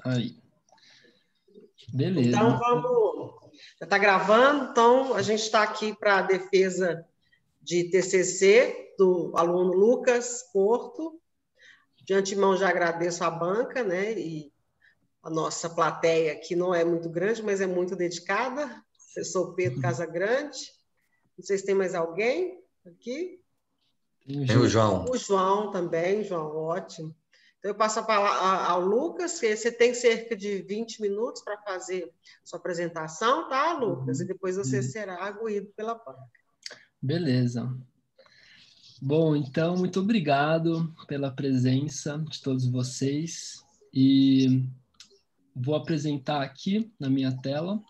Aí. Beleza. Então, já está gravando, então a gente está aqui para a defesa de TCC do aluno Lucas Porto. De antemão já agradeço a banca, né, e a nossa plateia, que não é muito grande, mas é muito dedicada. Professor Pedro Casagrande. Não sei se tem mais alguém aqui. Tem o João. O João também, João, ótimo. Então, eu passo a palavra ao Lucas, que você tem cerca de 20 minutos para fazer sua apresentação, tá, Lucas? E depois você será arguído pela banca. Beleza. Bom, então, muito obrigado pela presença de todos vocês. E vou apresentar aqui na minha tela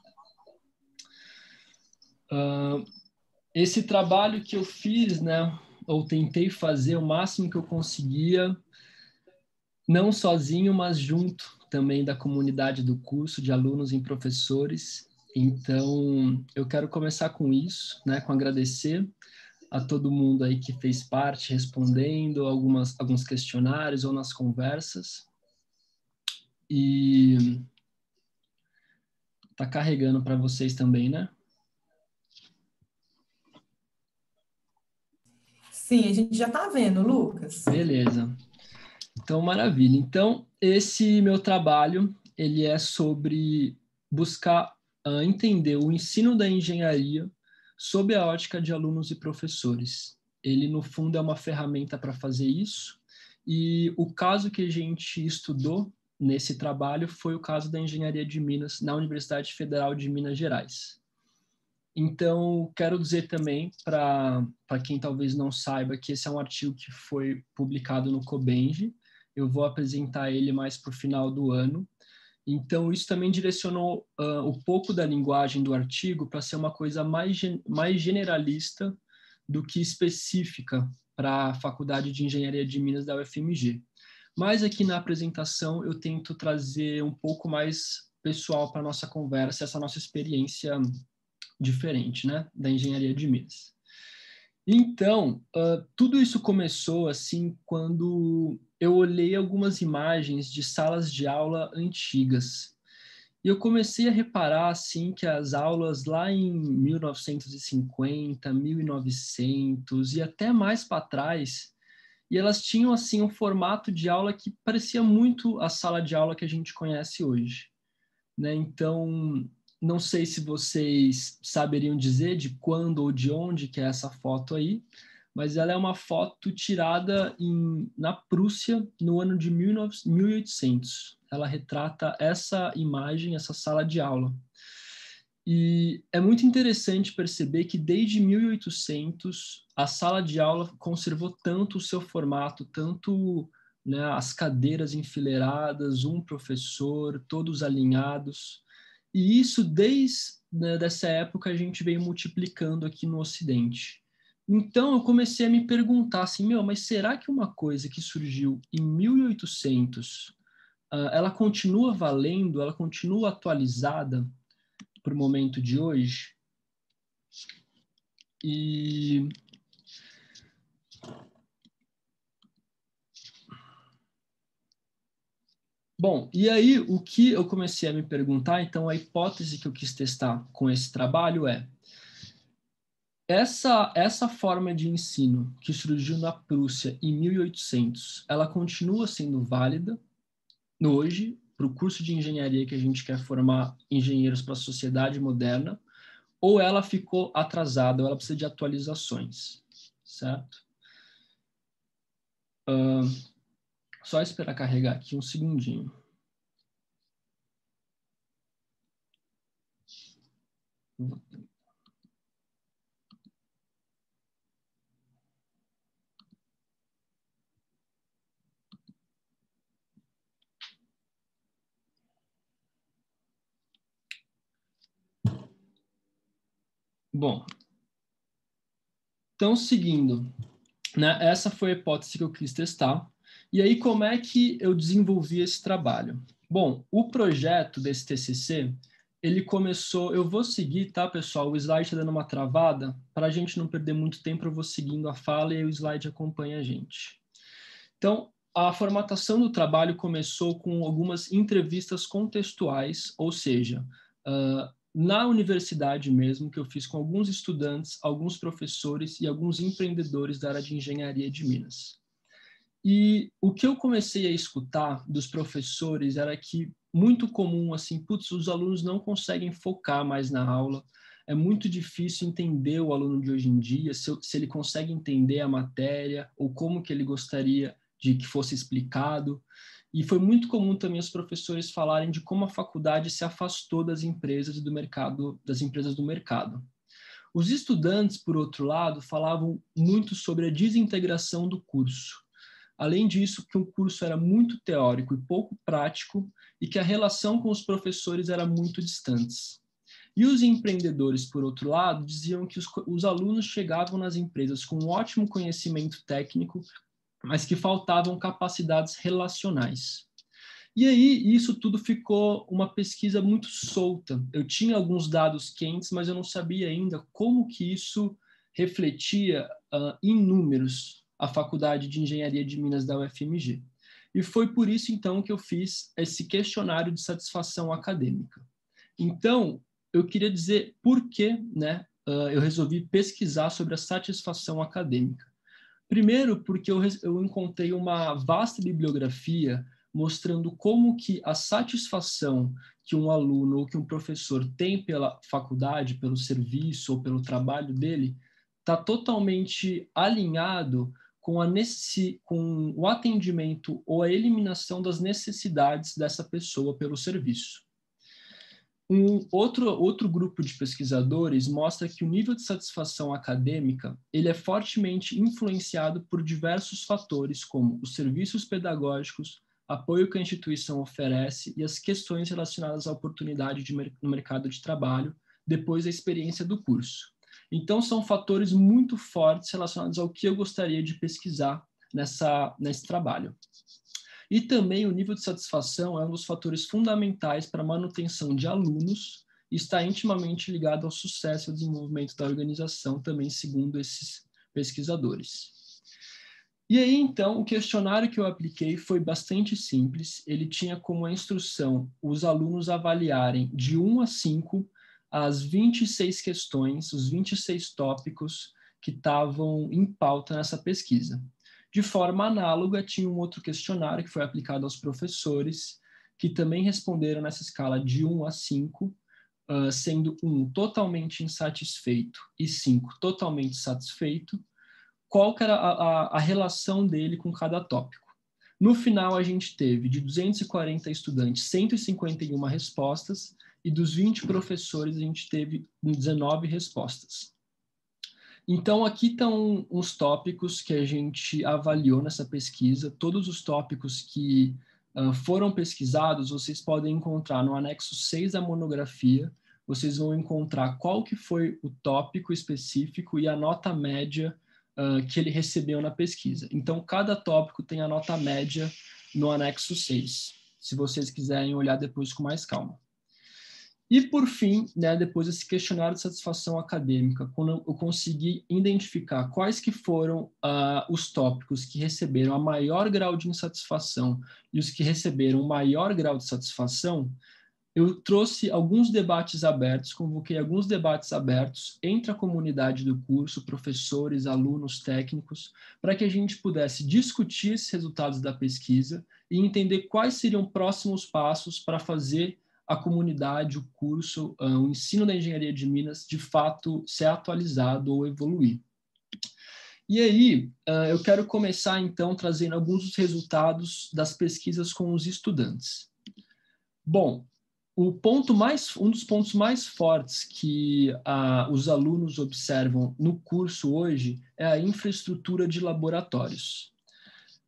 esse trabalho que eu fiz, né? Ou tentei fazer o máximo que eu conseguia, não sozinho, mas junto também da comunidade do curso, de alunos e professores. Então, eu quero começar com isso, né? Com agradecer a todo mundo aí que fez parte, respondendo alguns questionários ou nas conversas. E tá carregando para vocês também, né? Sim, a gente já está vendo, Lucas. Beleza. Então, maravilha. Então, esse meu trabalho, ele é sobre buscar entender o ensino da engenharia sob a ótica de alunos e professores. Ele, no fundo, é uma ferramenta para fazer isso. E o caso que a gente estudou nesse trabalho foi o caso da engenharia de Minas, na Universidade Federal de Minas Gerais. Então, quero dizer também, para quem talvez não saiba, que esse é um artigo que foi publicado no Cobenge. Eu vou apresentar ele mais para o final do ano. Então, isso também direcionou um pouco da linguagem do artigo para ser uma coisa mais generalista do que específica para a Faculdade de Engenharia de Minas da UFMG. Mas aqui na apresentação eu tento trazer um pouco mais pessoal para a nossa conversa, essa nossa experiência diferente, né, da engenharia de Minas. Então, tudo isso começou assim quando eu olhei algumas imagens de salas de aula antigas. E eu comecei a reparar assim que as aulas lá em 1950, 1900 e até mais para trás, e elas tinham assim um formato de aula que parecia muito a sala de aula que a gente conhece hoje, né? Então, não sei se vocês saberiam dizer de quando ou de onde que é essa foto aí, mas ela é uma foto tirada na Prússia no ano de 1800. Ela retrata essa imagem, essa sala de aula. E é muito interessante perceber que desde 1800 a sala de aula conservou tanto o seu formato, tanto, né, as cadeiras enfileiradas, um professor, todos alinhados. E isso, desde, né, dessa época, a gente veio multiplicando aqui no Ocidente. Então, eu comecei a me perguntar assim, mas será que uma coisa que surgiu em 1800, ela continua valendo, ela continua atualizada para o momento de hoje? E... Bom, e aí o que eu comecei a me perguntar, então a hipótese que eu quis testar com esse trabalho é essa forma de ensino que surgiu na Prússia em 1800, ela continua sendo válida hoje para o curso de engenharia que a gente quer formar engenheiros para a sociedade moderna, ou ela ficou atrasada, ou ela precisa de atualizações, certo? Só esperar carregar aqui um segundinho. Bom, então seguindo, né, essa foi a hipótese que eu quis testar. E aí como é que eu desenvolvi esse trabalho? Bom, o projeto desse TCC, ele começou, eu vou seguir, tá, pessoal? O slide está dando uma travada, para a gente não perder muito tempo, eu vou seguindo a fala e aí o slide acompanha a gente. Então, a formatação do trabalho começou com algumas entrevistas contextuais, ou seja, na universidade mesmo, que eu fiz com alguns estudantes, alguns professores e alguns empreendedores da área de engenharia de Minas. E o que eu comecei a escutar dos professores era que muito comum, assim, putz, os alunos não conseguem focar mais na aula, é muito difícil entender o aluno de hoje em dia, se ele consegue entender a matéria ou como que ele gostaria de que fosse explicado. E foi muito comum também os professores falarem de como a faculdade se afastou das empresas e do mercado, das empresas do mercado. Os estudantes, por outro lado, falavam muito sobre a desintegração do curso. Além disso, que o curso era muito teórico e pouco prático e que a relação com os professores era muito distantes. E os empreendedores, por outro lado, diziam que os alunos chegavam nas empresas com um ótimo conhecimento técnico, mas que faltavam capacidades relacionais. E aí, isso tudo ficou uma pesquisa muito solta. Eu tinha alguns dados quentes, mas eu não sabia ainda como que isso refletia em números a Faculdade de Engenharia de Minas da UFMG. E foi por isso, então, que eu fiz esse questionário de satisfação acadêmica. Então, eu queria dizer por que, né, eu resolvi pesquisar sobre a satisfação acadêmica. Primeiro, porque eu encontrei uma vasta bibliografia mostrando como que a satisfação que um aluno ou que um professor tem pela faculdade, pelo serviço ou pelo trabalho dele, está totalmente alinhado com o atendimento ou a eliminação das necessidades dessa pessoa pelo serviço. Outro grupo de pesquisadores mostra que o nível de satisfação acadêmica ele é fortemente influenciado por diversos fatores, como os serviços pedagógicos, apoio que a instituição oferece e as questões relacionadas à oportunidade no mercado de trabalho depois da experiência do curso. Então, são fatores muito fortes relacionados ao que eu gostaria de pesquisar nesse trabalho. E também o nível de satisfação é um dos fatores fundamentais para a manutenção de alunos e está intimamente ligado ao sucesso e ao desenvolvimento da organização, também segundo esses pesquisadores. E aí, então, o questionário que eu apliquei foi bastante simples. Ele tinha como instrução os alunos avaliarem de 1 a 5 as 26 questões, os 26 tópicos que estavam em pauta nessa pesquisa. De forma análoga, tinha um outro questionário que foi aplicado aos professores, que também responderam nessa escala de 1 a 5, sendo 1 totalmente insatisfeito e 5 totalmente satisfeito, qual que era a relação dele com cada tópico. No final, a gente teve, de 240 estudantes, 151 respostas, e dos 20 professores, a gente teve 19 respostas. Então, aqui estão uns tópicos que a gente avaliou nessa pesquisa. Todos os tópicos que foram pesquisados, vocês podem encontrar no anexo 6 da monografia. Vocês vão encontrar qual que foi o tópico específico e a nota média que ele recebeu na pesquisa. Então, cada tópico tem a nota média no anexo 6, se vocês quiserem olhar depois com mais calma. E, por fim, né, depois desse questionário de satisfação acadêmica, quando eu consegui identificar quais que foram os tópicos que receberam a maior grau de insatisfação e os que receberam o maior grau de satisfação, eu trouxe alguns debates abertos, convoquei alguns debates abertos entre a comunidade do curso, professores, alunos, técnicos, para que a gente pudesse discutir esses resultados da pesquisa e entender quais seriam próximos passos para fazer a comunidade, o curso, o ensino da engenharia de Minas, de fato, ser atualizado ou evoluir. E aí, eu quero começar, então, trazendo alguns dos resultados das pesquisas com os estudantes. Bom, um dos pontos mais fortes que os alunos observam no curso hoje é a infraestrutura de laboratórios.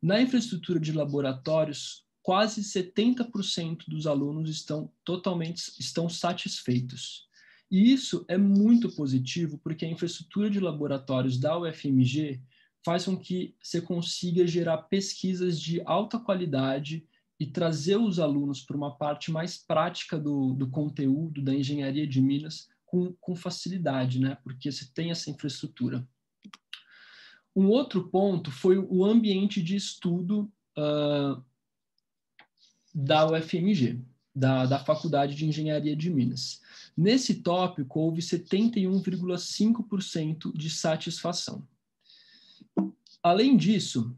Na infraestrutura de laboratórios, quase 70% dos alunos estão satisfeitos. E isso é muito positivo, porque a infraestrutura de laboratórios da UFMG faz com que você consiga gerar pesquisas de alta qualidade e trazer os alunos para uma parte mais prática do conteúdo da engenharia de Minas com facilidade, né? Porque você tem essa infraestrutura. Um outro ponto foi o ambiente de estudo da UFMG, da Faculdade de Engenharia de Minas. Nesse tópico, houve 71,5% de satisfação. Além disso,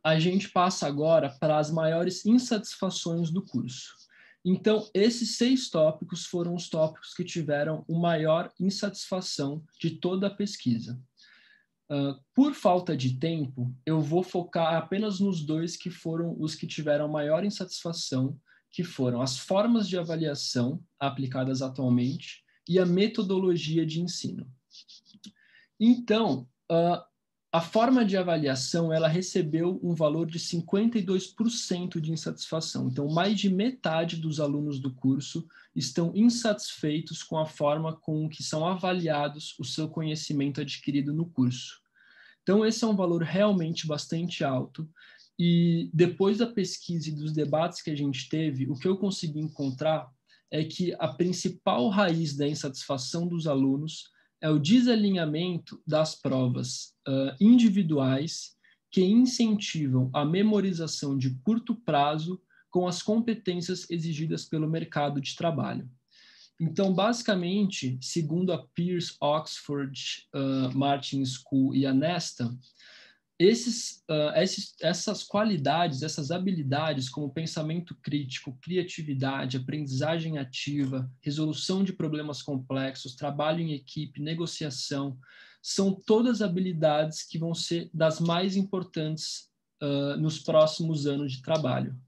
a gente passa agora para as maiores insatisfações do curso. Então, esses 6 tópicos foram os tópicos que tiveram o maior insatisfação de toda a pesquisa. Por falta de tempo, eu vou focar apenas nos 2 que foram os que tiveram maior insatisfação, que foram as formas de avaliação aplicadas atualmente e a metodologia de ensino. Então, a forma de avaliação, ela recebeu um valor de 52% de insatisfação. Então, mais de metade dos alunos do curso estão insatisfeitos com a forma com que são avaliados o seu conhecimento adquirido no curso. Então, esse é um valor realmente bastante alto. E depois da pesquisa e dos debates que a gente teve, o que eu consegui encontrar é que a principal raiz da insatisfação dos alunos é o desalinhamento das provas individuais que incentivam a memorização de curto prazo com as competências exigidas pelo mercado de trabalho. Então, basicamente, segundo a Pearce, Oxford, Martin School e a Nesta, essas qualidades, essas habilidades como pensamento crítico, criatividade, aprendizagem ativa, resolução de problemas complexos, trabalho em equipe, negociação, são todas habilidades que vão ser das mais importantes nos próximos anos de trabalho.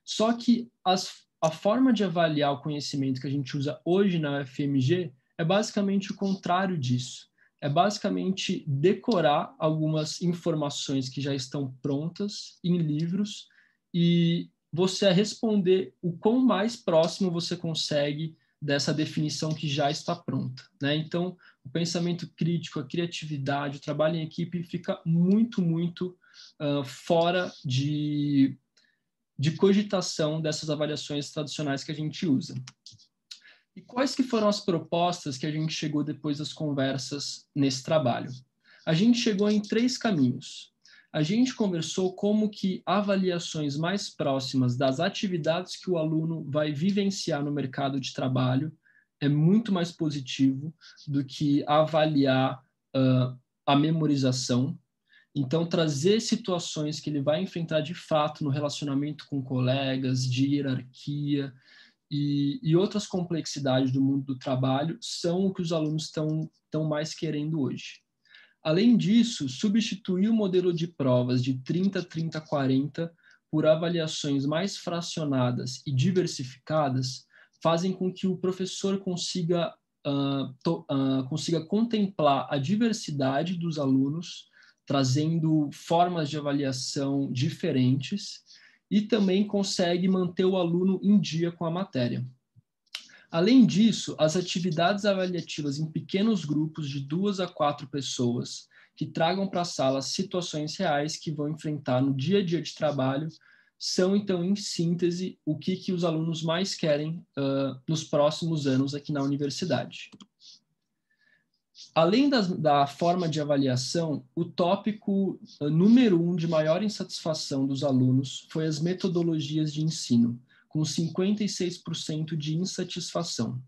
Só que a forma de avaliar o conhecimento que a gente usa hoje na UFMG é basicamente o contrário disso. É basicamente decorar algumas informações que já estão prontas em livros e você responder o quão mais próximo você consegue dessa definição que já está pronta, né? Então, o pensamento crítico, a criatividade, o trabalho em equipe fica muito, muito fora de cogitação dessas avaliações tradicionais que a gente usa. E quais que foram as propostas que a gente chegou depois das conversas nesse trabalho? A gente chegou em 3 caminhos. A gente conversou como que avaliações mais próximas das atividades que o aluno vai vivenciar no mercado de trabalho é muito mais positivo do que avaliar a memorização. Então, trazer situações que ele vai enfrentar de fato no relacionamento com colegas, de hierarquia, e outras complexidades do mundo do trabalho são o que os alunos estão mais querendo hoje. Além disso, substituir o modelo de provas de 30, 30, 40 por avaliações mais fracionadas e diversificadas fazem com que o professor consiga contemplar a diversidade dos alunos, trazendo formas de avaliação diferentes, e também consegue manter o aluno em dia com a matéria. Além disso, as atividades avaliativas em pequenos grupos de 2 a 4 pessoas que tragam para a sala situações reais que vão enfrentar no dia a dia de trabalho são, então, em síntese, o que os alunos mais querem nos próximos anos aqui na universidade. Além da forma de avaliação, o tópico número 1 de maior insatisfação dos alunos foi as metodologias de ensino, com 56% de insatisfação.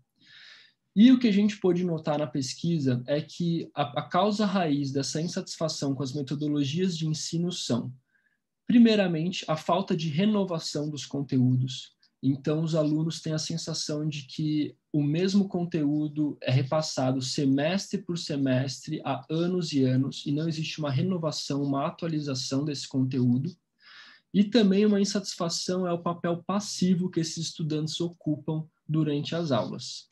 E o que a gente pôde notar na pesquisa é que a causa raiz dessa insatisfação com as metodologias de ensino são, primeiramente, a falta de renovação dos conteúdos. Então, os alunos têm a sensação de que o mesmo conteúdo é repassado semestre por semestre há anos e anos e não existe uma renovação, uma atualização desse conteúdo. E também uma insatisfação é o papel passivo que esses estudantes ocupam durante as aulas.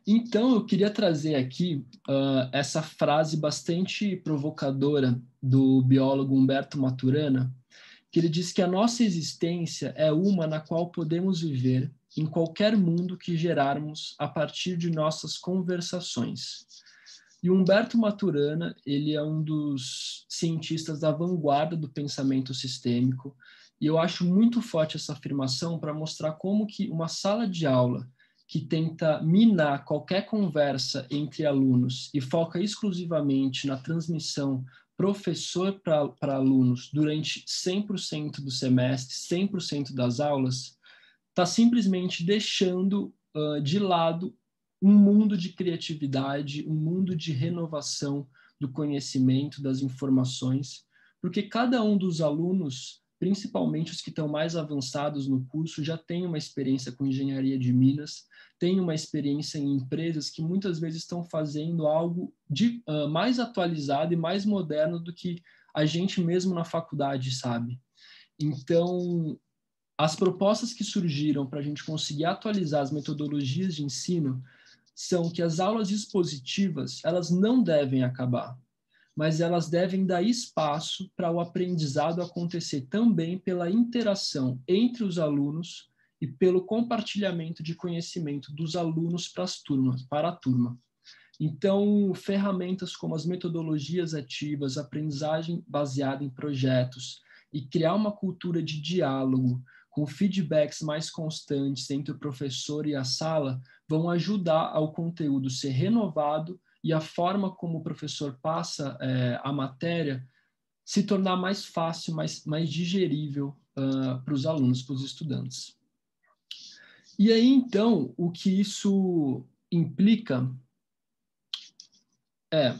Então, eu queria trazer aqui essa frase bastante provocadora do biólogo Humberto Maturana, que ele diz que a nossa existência é uma na qual podemos viver em qualquer mundo que gerarmos a partir de nossas conversações. E Humberto Maturana, ele é um dos cientistas da vanguarda do pensamento sistêmico, e eu acho muito forte essa afirmação para mostrar como que uma sala de aula que tenta minar qualquer conversa entre alunos e foca exclusivamente na transmissão professor para alunos durante 100% do semestre, 100% das aulas, está simplesmente deixando de lado um mundo de criatividade, um mundo de renovação do conhecimento, das informações, porque cada um dos alunos, principalmente os que estão mais avançados no curso, já tem uma experiência com engenharia de Minas, tem uma experiência em empresas que muitas vezes estão fazendo algo mais atualizado e mais moderno do que a gente mesmo na faculdade sabe. Então, as propostas que surgiram para a gente conseguir atualizar as metodologias de ensino são que as aulas expositivas, elas não devem acabar, mas elas devem dar espaço para o aprendizado acontecer também pela interação entre os alunos e pelo compartilhamento de conhecimento dos alunos para a turma. Então, ferramentas como as metodologias ativas, aprendizagem baseada em projetos e criar uma cultura de diálogo com feedbacks mais constantes entre o professor e a sala vão ajudar ao conteúdo ser renovado e a forma como o professor passa a matéria se tornar mais fácil, mais digerível para os alunos, para os estudantes. E aí, então, o que isso implica é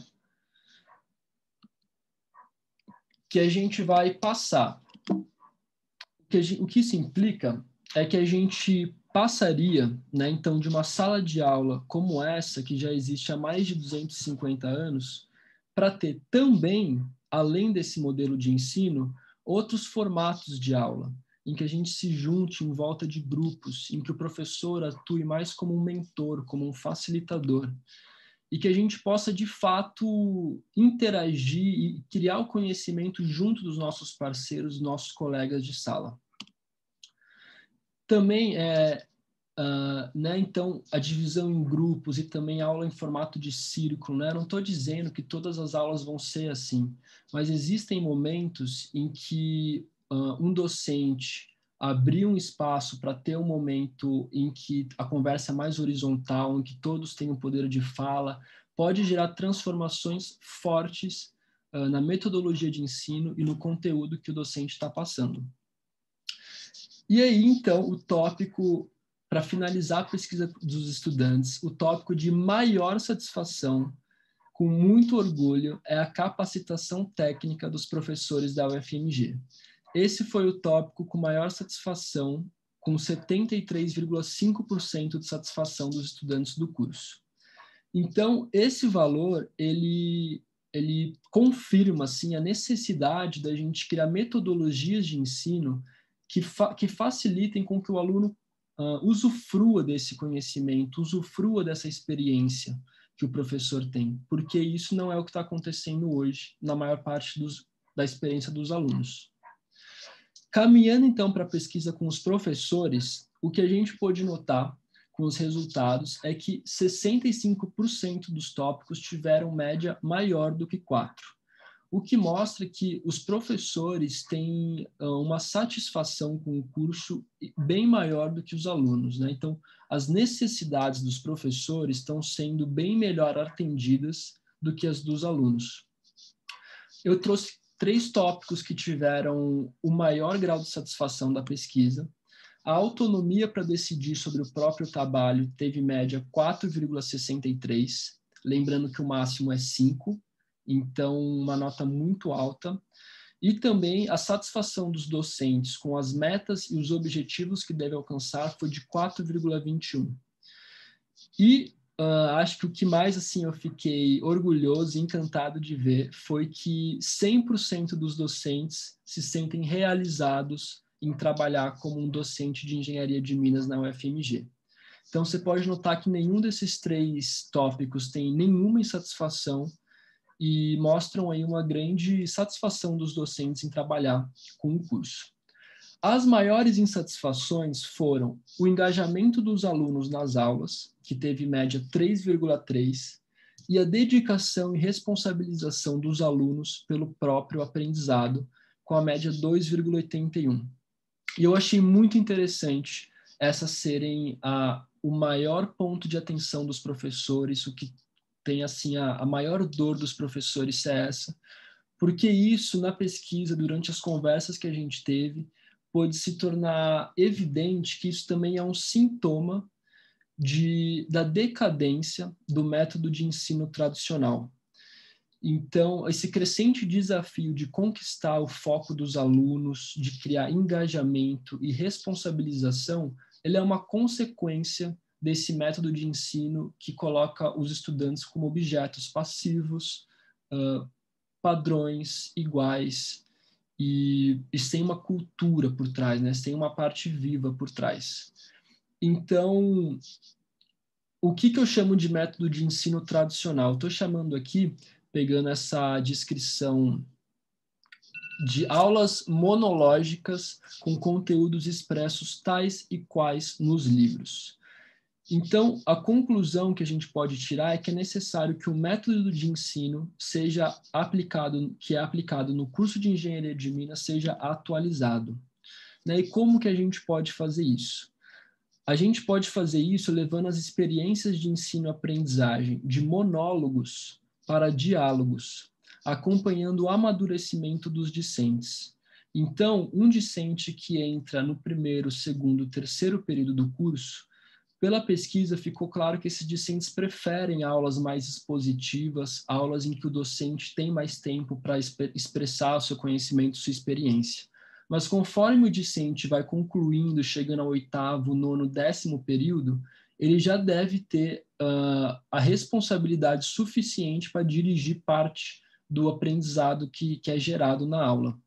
que a gente vai passar. O que isso implica é que a gente passaria, né, então, de uma sala de aula como essa, que já existe há mais de 250 anos, para ter também, além desse modelo de ensino, outros formatos de aula, em que a gente se junte em volta de grupos, em que o professor atue mais como um mentor, como um facilitador, e que a gente possa, de fato, interagir e criar o conhecimento junto dos nossos parceiros, nossos colegas de sala. Também, né, então, a divisão em grupos e também aula em formato de círculo, né? Não estou dizendo que todas as aulas vão ser assim, mas existem momentos em que um docente abrir um espaço para ter um momento em que a conversa é mais horizontal, em que todos têm o poder de fala, pode gerar transformações fortes na metodologia de ensino e no conteúdo que o docente está passando. E aí, então, o tópico, para finalizar a pesquisa dos estudantes, o tópico de maior satisfação, com muito orgulho, é a capacitação técnica dos professores da UFMG. Esse foi o tópico com maior satisfação, com 73,5% de satisfação dos estudantes do curso. Então, esse valor, ele confirma, assim, a necessidade da gente criar metodologias de ensino que facilitem com que o aluno usufrua desse conhecimento, usufrua dessa experiência que o professor tem, porque isso não é o que está acontecendo hoje na maior parte da experiência dos alunos. Caminhando, então, para a pesquisa com os professores, o que a gente pôde notar com os resultados é que 65% dos tópicos tiveram média maior do que 4, o que mostra que os professores têm uma satisfação com o curso bem maior do que os alunos, né? Então, as necessidades dos professores estão sendo bem melhor atendidas do que as dos alunos. Eu trouxe 3 tópicos que tiveram o maior grau de satisfação da pesquisa. A autonomia para decidir sobre o próprio trabalho teve média 4,63, lembrando que o máximo é 5, então uma nota muito alta. E também a satisfação dos docentes com as metas e os objetivos que devem alcançar foi de 4,21. E acho que o que mais assim, eu fiquei orgulhoso e encantado de ver foi que 100% dos docentes se sentem realizados em trabalhar como um docente de engenharia de Minas na UFMG. Então, você pode notar que nenhum desses 3 tópicos tem nenhuma insatisfação e mostram aí uma grande satisfação dos docentes em trabalhar com o curso. As maiores insatisfações foram o engajamento dos alunos nas aulas, que teve média 3,3, e a dedicação e responsabilização dos alunos pelo próprio aprendizado, com a média 2,81. E eu achei muito interessante essas serem o maior ponto de atenção dos professores, o que tem assim a maior dor dos professores é essa, porque isso, na pesquisa, durante as conversas que a gente teve, pôde se tornar evidente que isso também é um sintoma da decadência do método de ensino tradicional. Então, esse crescente desafio de conquistar o foco dos alunos, de criar engajamento e responsabilização, ele é uma consequência desse método de ensino que coloca os estudantes como objetos passivos, padrões iguais, e sem uma cultura por trás, né? Sem uma parte viva por trás. Então, o que eu chamo de método de ensino tradicional? Estou chamando aqui, pegando essa descrição, de aulas monológicas com conteúdos expressos tais e quais nos livros. Então, a conclusão que a gente pode tirar é que é necessário que o método de ensino que é aplicado no curso de Engenharia de Minas, seja atualizado. Né? E como que a gente pode fazer isso? A gente pode fazer isso levando as experiências de ensino-aprendizagem de monólogos para diálogos, acompanhando o amadurecimento dos discentes. Então, um discente que entra no primeiro, segundo, terceiro período do curso, pela pesquisa ficou claro que esses discentes preferem aulas mais expositivas, aulas em que o docente tem mais tempo para expressar o seu conhecimento, sua experiência. Mas conforme o discente vai concluindo, chegando ao 8º, 9º, 10º período, ele já deve ter a responsabilidade suficiente para dirigir parte do aprendizado que é gerado na aula.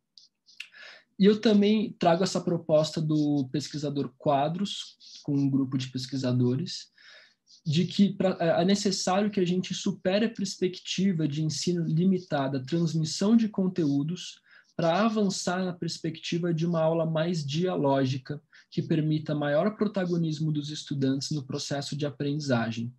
E eu também trago essa proposta do pesquisador Quadros, com um grupo de pesquisadores, de que é necessário que a gente supere a perspectiva de ensino limitada à transmissão de conteúdos para avançar na perspectiva de uma aula mais dialógica, que permita maior protagonismo dos estudantes no processo de aprendizagem.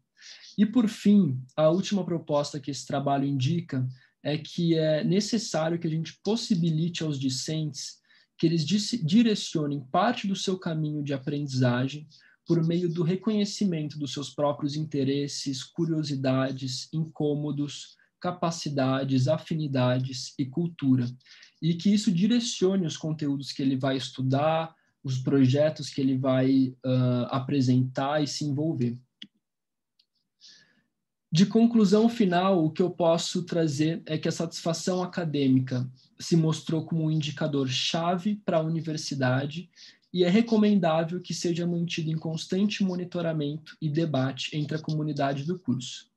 E, por fim, a última proposta que esse trabalho indica é que é necessário que a gente possibilite aos discentes que eles direcionem parte do seu caminho de aprendizagem por meio do reconhecimento dos seus próprios interesses, curiosidades, incômodos, capacidades, afinidades e cultura. E que isso direcione os conteúdos que ele vai estudar, os projetos que ele vai apresentar e se envolver. De conclusão final, o que eu posso trazer é que a satisfação acadêmica se mostrou como um indicador-chave para a universidade e é recomendável que seja mantido em constante monitoramento e debate entre a comunidade do curso.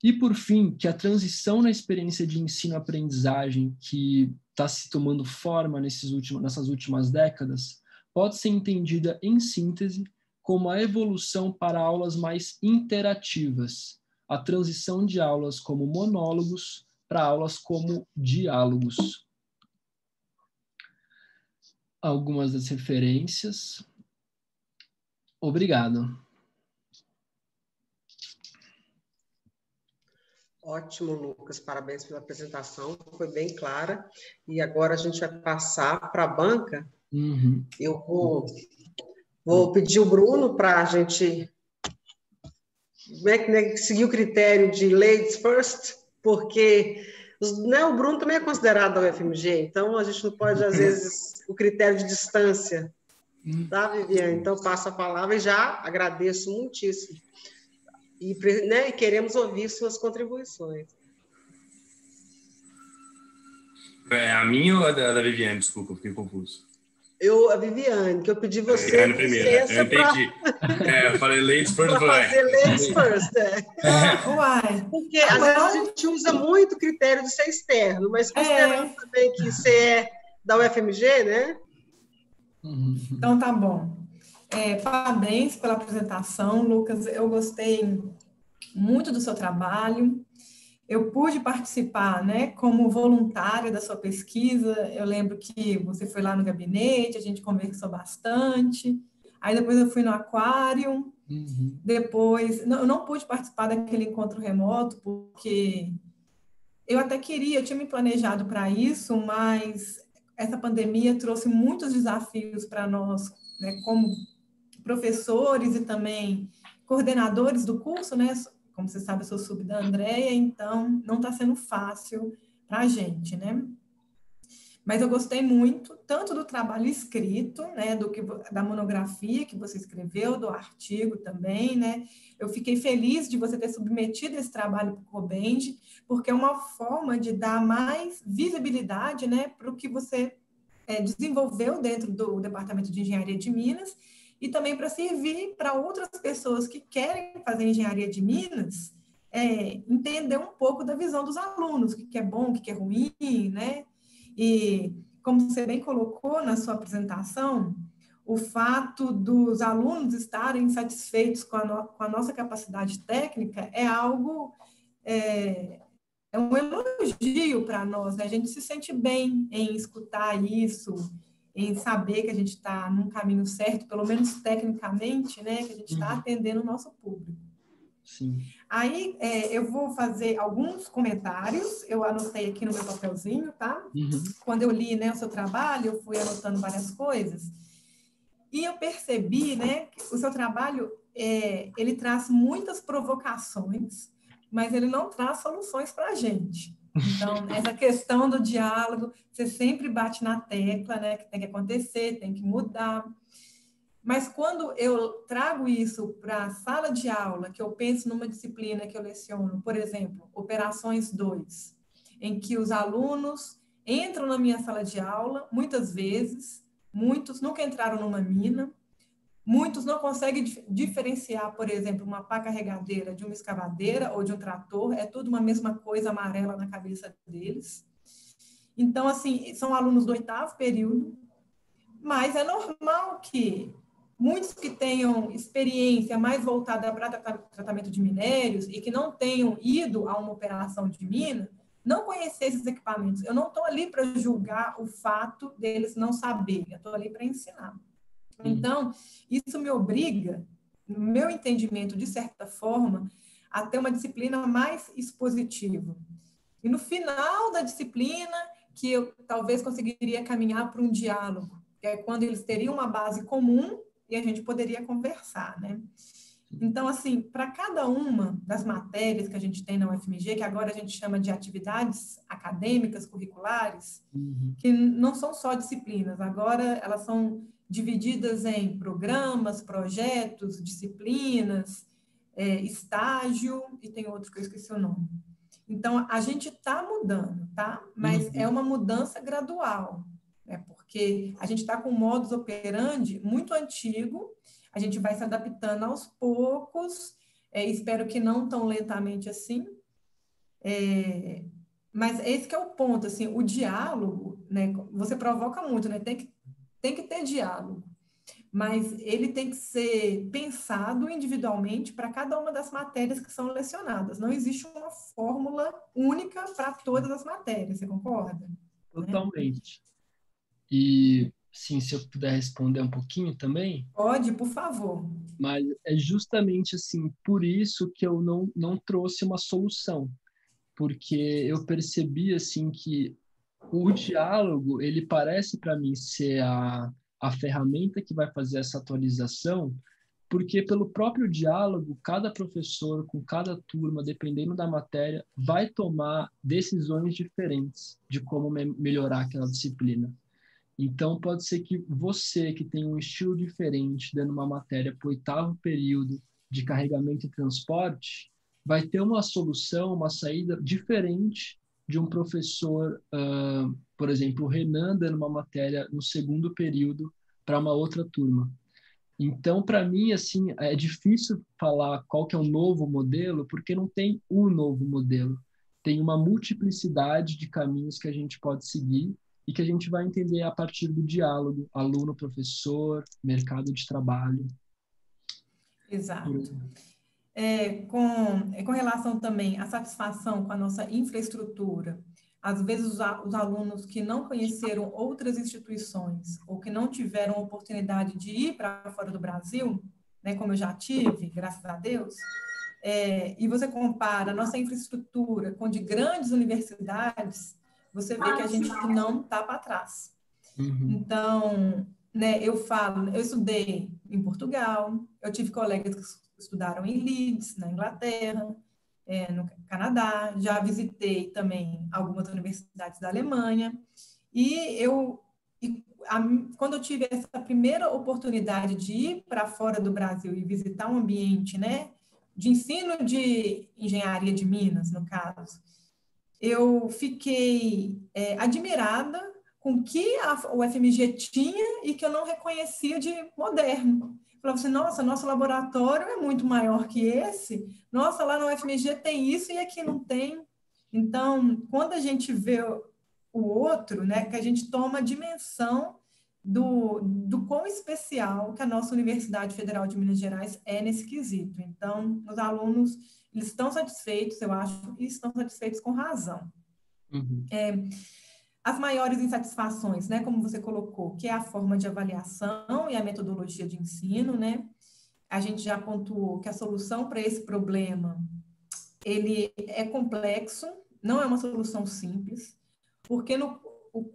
E, por fim, que a transição na experiência de ensino-aprendizagem que está se tomando forma nessas últimas décadas pode ser entendida, em síntese, como a evolução para aulas mais interativas, a transição de aulas como monólogos para aulas como diálogos. Algumas das referências. Obrigado. Ótimo, Lucas. Parabéns pela apresentação. Foi bem clara. E agora a gente vai passar para a banca. Uhum. Eu vou pedir o Bruno para a gente seguir o critério de ladies first, porque o Bruno também é considerado da UFMG, então a gente não pode, às vezes, o critério de distância. Tá, Viviane? Então, passo a palavra e já agradeço muitíssimo. E queremos ouvir suas contribuições. A minha ou a da Viviane? Desculpa, eu fiquei confuso. A Viviane, que eu pedi você eu entendi. Eu falei ladies first. Para fazer ladies first, Uai. Porque às vezes a gente usa muito o critério de ser externo, mas considerando também que você é da UFMG, né? Então, tá bom. Parabéns pela apresentação, Lucas. Eu gostei muito do seu trabalho. Eu pude participar, né, como voluntária da sua pesquisa. Eu lembro que você foi lá no gabinete, a gente conversou bastante. Aí depois eu fui no aquário. Depois, eu não pude participar daquele encontro remoto, porque eu até eu tinha me planejado para isso, mas essa pandemia trouxe muitos desafios para nós, né, como professores e também coordenadores do curso, né? Como você sabe, eu sou sub da Andréia, então não está sendo fácil para a gente, né? Mas eu gostei muito, tanto do trabalho escrito, né, da monografia que você escreveu, do artigo também, né? Eu fiquei feliz de você ter submetido esse trabalho para o Cobend, porque é uma forma de dar mais visibilidade, né, para o que você desenvolveu dentro do Departamento de Engenharia de Minas e também para servir para outras pessoas que querem fazer engenharia de Minas, entender um pouco da visão dos alunos, o que é bom, o que é ruim, né? E, como você bem colocou na sua apresentação, o fato dos alunos estarem satisfeitos com a nossa capacidade técnica é algo, é um elogio para nós, né? A gente se sente bem em escutar isso, em saber que a gente está num caminho certo, pelo menos tecnicamente, né? Que a gente está atendendo o nosso público. Sim. Aí, eu vou fazer alguns comentários, eu anotei aqui no meu papelzinho, tá? Quando eu li, né, o seu trabalho, eu fui anotando várias coisas, e eu percebi, né, que o seu trabalho, ele traz muitas provocações, mas ele não traz soluções para a gente. Então, essa questão do diálogo, você sempre bate na tecla, né, que tem que acontecer, tem que mudar. Mas quando eu trago isso para a sala de aula, que eu penso numa disciplina que eu leciono, por exemplo, Operações 2, em que os alunos entram na minha sala de aula, muitas vezes, muitos nunca entraram numa mina, muitos não conseguem diferenciar, por exemplo, uma pá carregadeira de uma escavadeira ou de um trator, é tudo uma mesma coisa amarela na cabeça deles. Então, assim, são alunos do 8º período, mas é normal que muitos que tenham experiência mais voltada para tratamento de minérios e que não tenham ido a uma operação de mina, não conhecer esses equipamentos. Eu não estou ali para julgar o fato deles não saberem, eu estou ali para ensinar. Então, isso me obriga, no meu entendimento, de certa forma, a ter uma disciplina mais expositiva. E no final da disciplina, que eu talvez conseguiria caminhar para um diálogo, que é quando eles teriam uma base comum e a gente poderia conversar, né? Então, assim, para cada uma das matérias que a gente tem na UFMG, que agora a gente chama de atividades acadêmicas curriculares, que não são só disciplinas, agora elas são divididas em programas, projetos, disciplinas, estágio, e tem outro que eu esqueci o nome. Então, a gente está mudando, tá? Mas é uma mudança gradual, né? Porque a gente está com um modus operandi muito antigo, a gente vai se adaptando aos poucos, espero que não tão lentamente assim, mas esse que é o ponto, assim, o diálogo, né? Você provoca muito, né? Tem que ter diálogo, mas ele tem que ser pensado individualmente para cada uma das matérias que são lecionadas. Não existe uma fórmula única para todas as matérias, você concorda? Totalmente. E, sim, se eu puder responder um pouquinho também. Pode, por favor. Mas é justamente assim, por isso que eu não trouxe uma solução, porque eu percebi assim que o diálogo, ele parece para mim ser a ferramenta que vai fazer essa atualização, porque pelo próprio diálogo, cada professor com cada turma, dependendo da matéria, vai tomar decisões diferentes de como melhorar aquela disciplina. Então, pode ser que você, que tem um estilo diferente, dando uma matéria para o 8º período de carregamento e transporte, vai ter uma solução, uma saída diferente de um professor, por exemplo, o Renan, dando uma matéria no 2º período para uma outra turma. Então, para mim, assim, é difícil falar qual que é o novo modelo, porque não tem um novo modelo. Tem uma multiplicidade de caminhos que a gente pode seguir e que a gente vai entender a partir do diálogo, aluno-professor, mercado de trabalho. Exato. Com relação também à satisfação com a nossa infraestrutura, às vezes os alunos que não conheceram outras instituições ou que não tiveram oportunidade de ir para fora do Brasil, né, como eu já tive, graças a Deus, e você compara a nossa infraestrutura com de grandes universidades, você vê que a gente não está para trás. Então, né, eu estudei em Portugal, eu tive colegas que estudaram em Leeds, na Inglaterra, no Canadá, já visitei também algumas universidades da Alemanha, quando eu tive essa primeira oportunidade de ir para fora do Brasil e visitar um ambiente, né, de ensino de engenharia de Minas, no caso, eu fiquei admirada com o que o UFMG tinha e que eu não reconhecia de moderno. Eu falava assim, nossa, nosso laboratório é muito maior que esse, nossa, lá no UFMG tem isso e aqui não tem. Então, quando a gente vê o outro, né, que a gente toma a dimensão do quão especial que a nossa Universidade Federal de Minas Gerais é nesse quesito. Então, os alunos, eles estão satisfeitos, eu acho, e estão satisfeitos com razão. Uhum. As maiores insatisfações, né, como você colocou, que é a forma de avaliação e a metodologia de ensino, né? A gente já pontuou que a solução para esse problema, ele é complexo, não é uma solução simples, porque no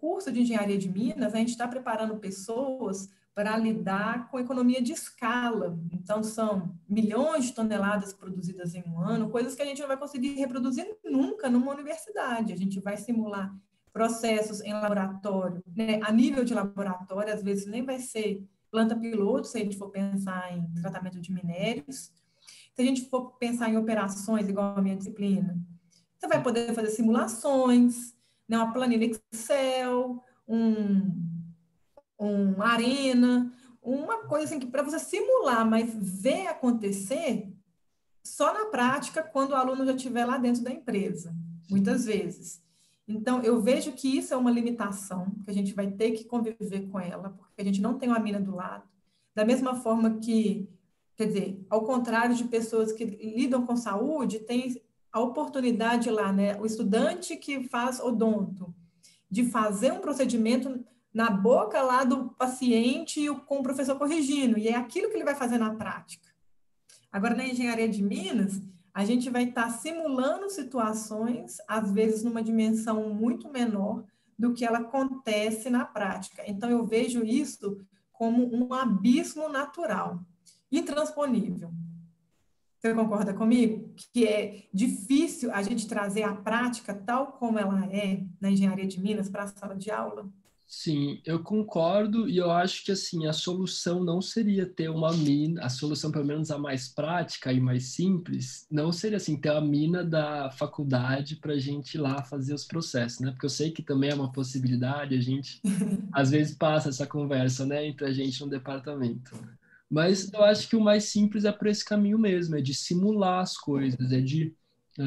curso de Engenharia de Minas, a gente está preparando pessoas para lidar com economia de escala. Então, são milhões de toneladas produzidas em um ano, coisas que a gente não vai conseguir reproduzir nunca numa universidade. A gente vai simular processos em laboratório, né? A nível de laboratório, às vezes nem vai ser planta piloto, se a gente for pensar em tratamento de minérios. Se a gente for pensar em operações, igual a minha disciplina, você vai poder fazer simulações, né, uma planilha Excel, uma arena, uma coisa assim que para você simular, mas ver acontecer só na prática quando o aluno já estiver lá dentro da empresa, muitas vezes. Então, eu vejo que isso é uma limitação, que a gente vai ter que conviver com ela, porque a gente não tem uma mina do lado. Da mesma forma que, quer dizer, ao contrário de pessoas que lidam com saúde, tem a oportunidade lá, né? O estudante que faz odonto, de fazer um procedimento na boca lá do paciente com o professor corrigindo, e é aquilo que ele vai fazer na prática. Agora, na Engenharia de Minas, a gente vai estar simulando situações, às vezes numa dimensão muito menor do que ela acontece na prática. Então, eu vejo isso como um abismo natural, intransponível. Você concorda comigo? Que é difícil a gente trazer a prática tal como ela é na Engenharia de Minas para a sala de aula? Sim, eu concordo e eu acho que assim a solução não seria ter uma mina, a solução pelo menos a mais prática e mais simples, não seria assim ter a mina da faculdade para a gente ir lá fazer os processos, né? Porque eu sei que também é uma possibilidade, a gente às vezes passa essa conversa, né, entre a gente no departamento. Mas eu acho que o mais simples é por esse caminho mesmo, é de simular as coisas, é de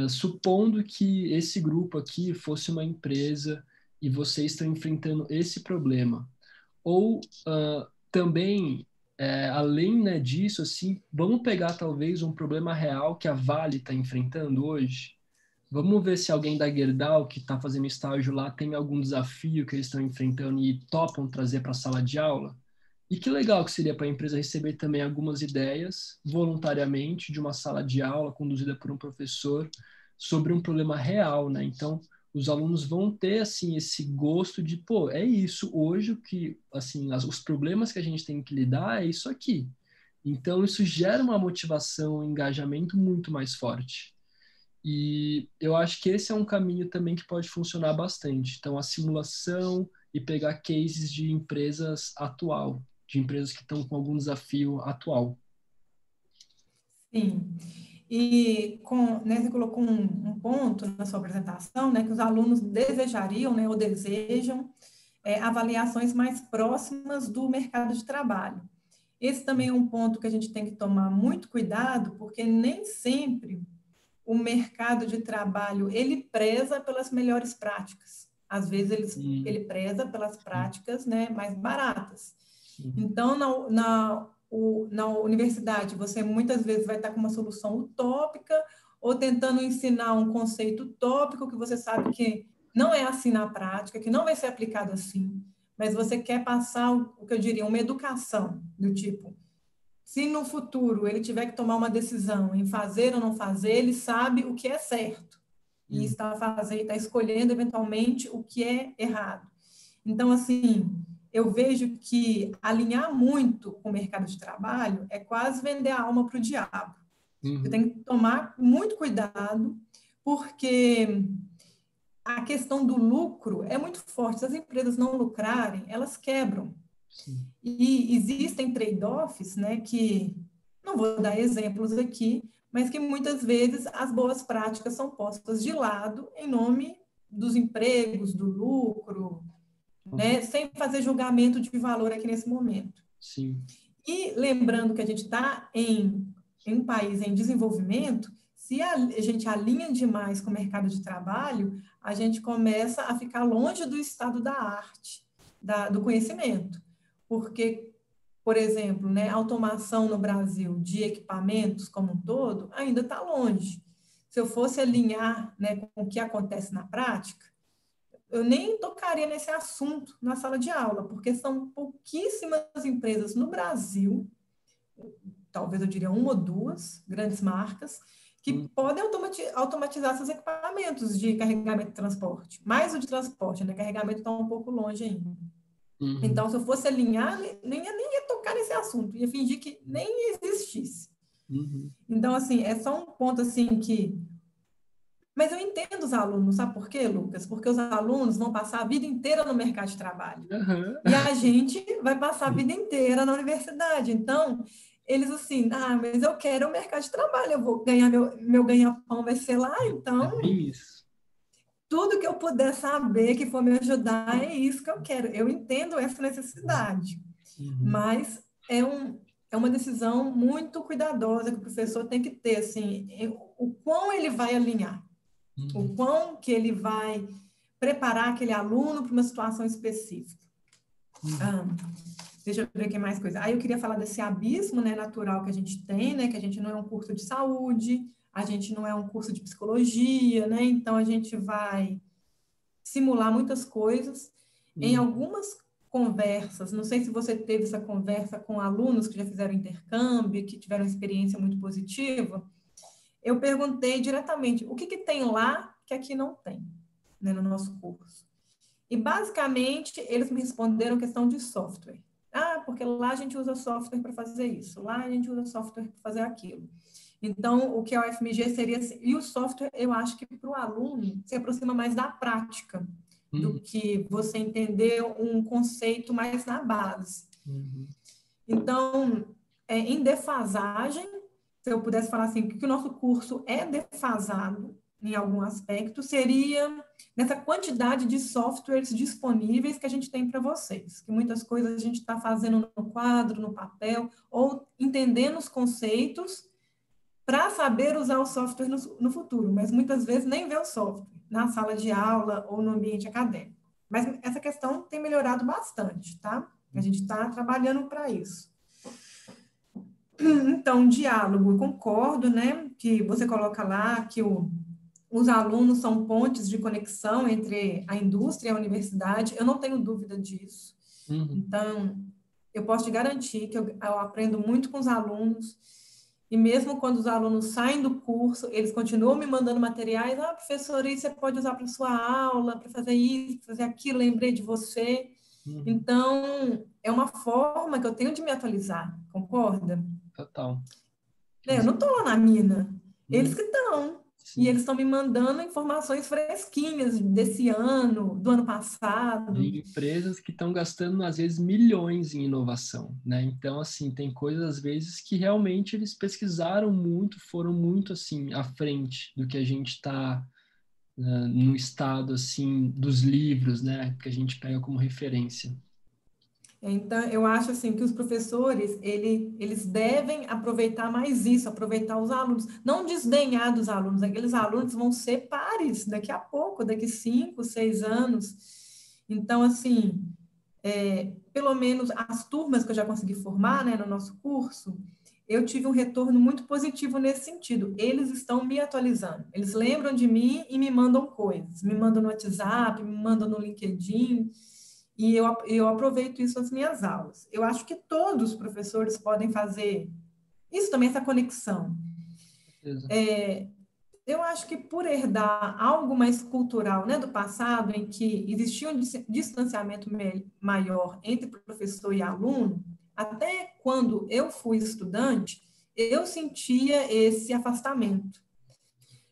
supondo que esse grupo aqui fosse uma empresa e vocês estão enfrentando esse problema. Ou também, além, né, disso, assim, vamos pegar talvez um problema real que a Vale está enfrentando hoje. Vamos ver se alguém da Gerdau, que está fazendo estágio lá, tem algum desafio que eles estão enfrentando e topam trazer para a sala de aula. E que legal que seria para a empresa receber também algumas ideias voluntariamente de uma sala de aula conduzida por um professor sobre um problema real, né? Então, os alunos vão ter assim esse gosto de, pô, é isso hoje que assim, os problemas que a gente tem que lidar é isso aqui. Então, isso gera uma motivação, um engajamento muito mais forte. E eu acho que esse é um caminho também que pode funcionar bastante. Então, a simulação e pegar cases de empresas de empresas que estão com algum desafio atual. Sim. E né, você colocou um ponto na sua apresentação, né, que os alunos desejariam, né, ou desejam avaliações mais próximas do mercado de trabalho. Esse também é um ponto que a gente tem que tomar muito cuidado, porque nem sempre o mercado de trabalho, ele preza pelas melhores práticas. Às vezes, ele preza pelas práticas, né, mais baratas. Então, na universidade, você muitas vezes vai estar com uma solução utópica ou tentando ensinar um conceito utópico que você sabe que não é assim na prática, que não vai ser aplicado assim, mas você quer passar o que eu diria, uma educação do tipo, se no futuro ele tiver que tomar uma decisão em fazer ou não fazer, ele sabe o que é certo e está escolhendo eventualmente o que é errado. Então, assim, eu vejo que alinhar muito com o mercado de trabalho é quase vender a alma para o diabo. Eu tenho que tomar muito cuidado, porque a questão do lucro é muito forte. Se as empresas não lucrarem, elas quebram. Sim. E existem trade-offs, né, que, não vou dar exemplos aqui, mas que muitas vezes as boas práticas são postas de lado em nome dos empregos, do lucro, né, sem fazer julgamento de valor aqui nesse momento. Sim. E lembrando que a gente está em um país em desenvolvimento, se a gente alinha demais com o mercado de trabalho, a gente começa a ficar longe do estado da arte, do conhecimento. Porque, por exemplo, né, a automação no Brasil de equipamentos como um todo ainda está longe. Se eu fosse alinhar, né, com o que acontece na prática, eu nem tocaria nesse assunto na sala de aula, porque são pouquíssimas empresas no Brasil, talvez eu diria uma ou duas grandes marcas, que podem automatizar seus equipamentos de carregamento e transporte. Mais o de transporte, né? Carregamento está um pouco longe ainda. Então, se eu fosse alinhar, nem ia tocar nesse assunto, ia fingir que nem existisse. Então, assim, é só um ponto, assim, que... Mas eu entendo os alunos, sabe por quê, Lucas? Porque os alunos vão passar a vida inteira no mercado de trabalho. E a gente vai passar a vida inteira na universidade. Então, eles assim, mas eu quero o mercado de trabalho, eu vou ganhar, meu ganha-pão vai ser lá, então... É bem isso. Tudo que eu puder saber que for me ajudar, é isso que eu quero. Eu entendo essa necessidade, mas é uma decisão muito cuidadosa que o professor tem que ter, assim, o quão ele vai alinhar, o quão que ele vai preparar aquele aluno para uma situação específica. Deixa eu ver o que mais coisa. Aí eu queria falar desse abismo, né, natural que a gente tem, né, que a gente não é um curso de saúde, a gente não é um curso de psicologia, né, então a gente vai simular muitas coisas. Em algumas conversas, não sei se você teve essa conversa com alunos que já fizeram intercâmbio, que tiveram uma experiência muito positiva, eu perguntei diretamente, o que tem lá que aqui não tem, né, no nosso curso? E, basicamente, eles me responderam questão de software. Porque lá a gente usa software para fazer isso, lá a gente usa software para fazer aquilo. Então, o que é o FMG seria... E o software, eu acho que para o aluno se aproxima mais da prática, do que você entender um conceito mais na base. Então, em defasagem, se eu pudesse falar assim, que o nosso curso é defasado em algum aspecto, seria nessa quantidade de softwares disponíveis que a gente tem para vocês, que muitas coisas a gente está fazendo no quadro, no papel, ou entendendo os conceitos para saber usar o software no futuro, mas muitas vezes nem vê o software na sala de aula ou no ambiente acadêmico. Mas essa questão tem melhorado bastante, tá? A gente está trabalhando para isso. Então, diálogo, eu concordo, né, que você coloca lá que os alunos são pontes de conexão entre a indústria e a universidade, eu não tenho dúvida disso. Então, eu posso te garantir que eu aprendo muito com os alunos, e mesmo quando os alunos saem do curso, eles continuam me mandando materiais, professora, isso você pode usar para sua aula, para fazer isso, para fazer aquilo, lembrei de você. Então, é uma forma que eu tenho de me atualizar, concorda? Total. Eu não estou lá na mina, eles que estão. E eles estão me mandando informações fresquinhas desse ano, do ano passado. De empresas que estão gastando, às vezes, milhões em inovação, né? Então, assim, tem coisas, às vezes, que realmente eles pesquisaram muito, foram muito, assim, à frente do que a gente está no estado, assim, dos livros, né? Que a gente pega como referência. Então, eu acho assim que os professores, eles devem aproveitar mais isso, aproveitar os alunos, não desdenhar dos alunos, aqueles alunos vão ser pares daqui a pouco, daqui 5, 6 anos. Então, assim, pelo menos as turmas que eu já consegui formar, né, no nosso curso, eu tive um retorno muito positivo nesse sentido. Eles estão me atualizando, eles lembram de mim e me mandam coisas, me mandam no WhatsApp, me mandam no LinkedIn, e eu aproveito isso nas minhas aulas. Eu acho que todos os professores podem fazer isso também, essa conexão. Eu acho que por herdar algo mais cultural, né, do passado, em que existia um distanciamento maior entre professor e aluno, até quando eu fui estudante, eu sentia esse afastamento.